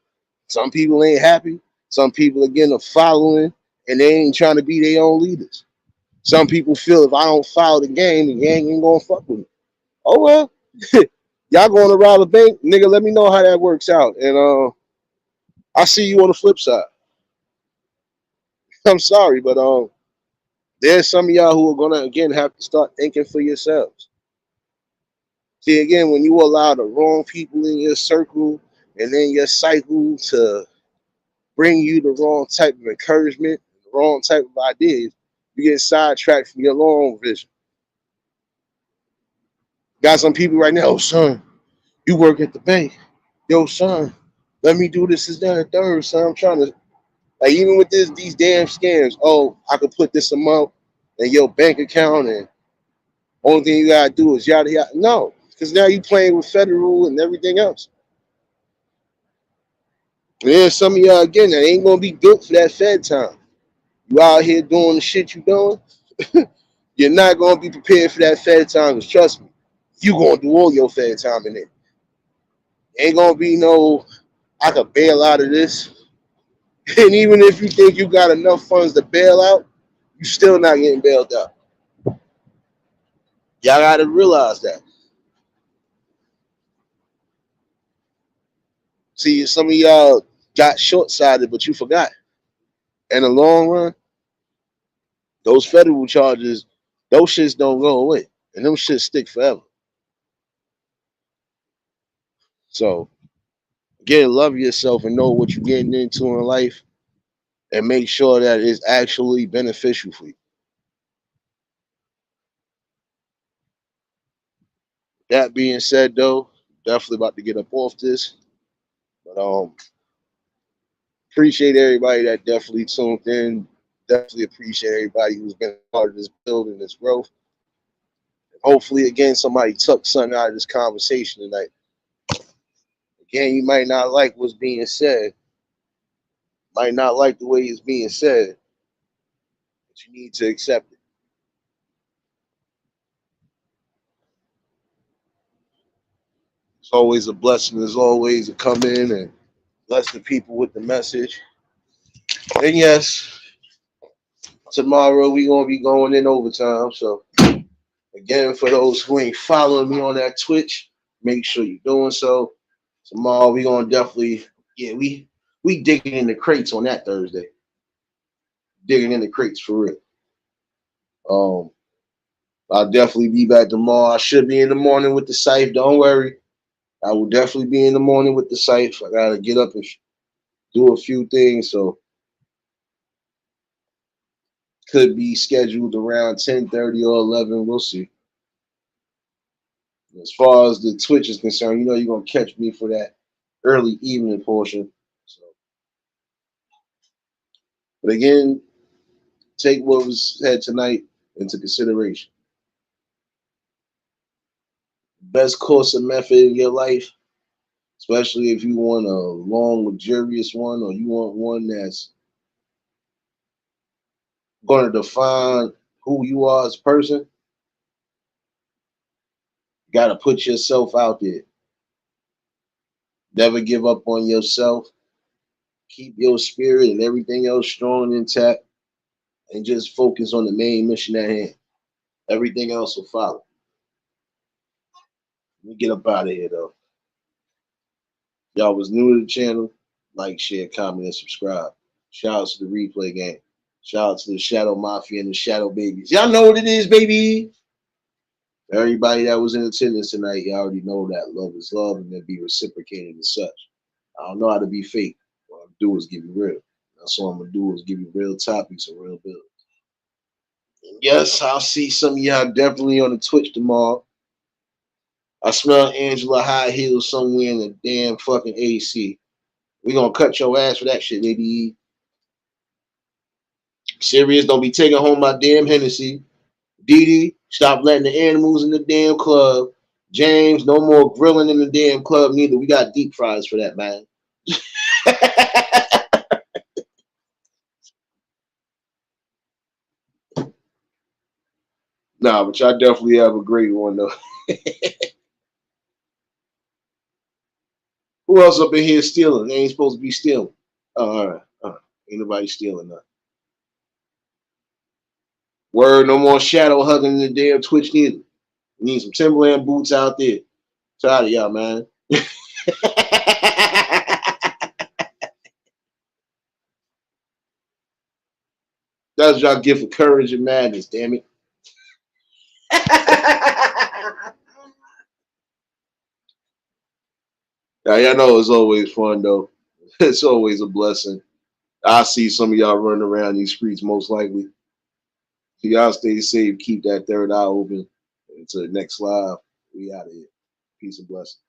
Some people ain't happy. Some people again are following and they ain't trying to be their own leaders. Some people feel if I don't follow the gang ain't gonna fuck with me. Oh well, y'all going to rob a bank, nigga? Let me know how that works out, and I'll see you on the flip side. I'm sorry, but there's some of y'all who are gonna again have to start thinking for yourselves. See, again, when you allow the wrong people in your circle and in your cycle to bring you the wrong type of encouragement, the wrong type of ideas, you get sidetracked from your long vision. Got some people right now, oh son, you work at the bank. Yo, son, let me do this, is that, and third, son. I'm trying to like even with these damn scams, oh, I could put this amount in your bank account and only thing you gotta do is yada yada. No, because now you playing with federal and everything else. And then some of y'all again that ain't gonna be built for that Fed time. You out here doing the shit you doing, you're not gonna be prepared for that Fed time. Cause trust me, you gonna do all your Fed time in it. Ain't gonna be no I could bail out of this. And even if you think you got enough funds to bail out, you still not getting bailed out. Y'all got to realize that. See, some of y'all got short sighted, but you forgot. In the long run, those federal charges, those shits don't go away, and them shits stick forever. So, again, love yourself and know what you're getting into in life, and make sure that it's actually beneficial for you. That being said, though, definitely about to get up off this, but appreciate everybody that definitely tuned in. Definitely appreciate everybody who's been a part of this build and this growth. Hopefully, again, somebody took something out of this conversation tonight. Again, you might not like what's being said, might not like the way it's being said, but you need to accept it. It's always a blessing, as always, to come in and bless the people with the message. And yes, tomorrow we gonna be going in overtime. So again, for those who ain't following me on that Twitch, make sure you're doing so. Tomorrow we gonna definitely, yeah, we digging in the crates on that Thursday. Digging in the crates for real. Um, I'll definitely be back tomorrow. I should be in the morning with the scythe. Don't worry. I will definitely be in the morning with the scythe. I gotta get up and do a few things, so could be scheduled around 10:30 or 11. We'll see. As far as the Twitch is concerned, you're gonna catch me for that early evening portion. So, but again, take what was said tonight into consideration. Best course and method in your life, especially if you want a long, luxurious one, or you want one that's going to define who you are as a person. You got to put yourself out there. Never give up on yourself. Keep your spirit and everything else strong and intact, and just focus on the main mission at hand. Everything else will follow. Let me get up out of here, though. Y'all was new to the channel. Like, share, comment, and subscribe. Shout out to the replay game. Shout out to the Shadow Mafia and the Shadow Babies. Y'all know what it is, baby. Everybody that was in attendance tonight, you already know that love is love and then be reciprocated as such. I don't know how to be fake. What I'm do is give you real. That's all I'm gonna do is give you real topics and real builds. And yes, I'll see some of y'all definitely on the Twitch tomorrow. I smell Angela high heels somewhere in the damn fucking AC. We gonna cut your ass for that shit, baby. Serious, don't be taking home my damn Hennessy. Dee Dee, stop letting the animals in the damn club. James, no more grilling in the damn club neither. We got deep fries for that, man. Nah, but y'all definitely have a great one though. Who else up in here stealing? They ain't supposed to be stealing. Oh, all right. Ain't nobody stealing nothing. Word, no more shadow hugging in the damn Twitch neither. We need some Timberland boots out there. Tired of y'all, man. That's y'all gift of courage and madness, damn it. Now, y'all know it's always fun though. It's always a blessing. I see some of y'all running around these streets most likely. So y'all stay safe, keep that third eye open. Until the next live, we out of here. Peace and blessings.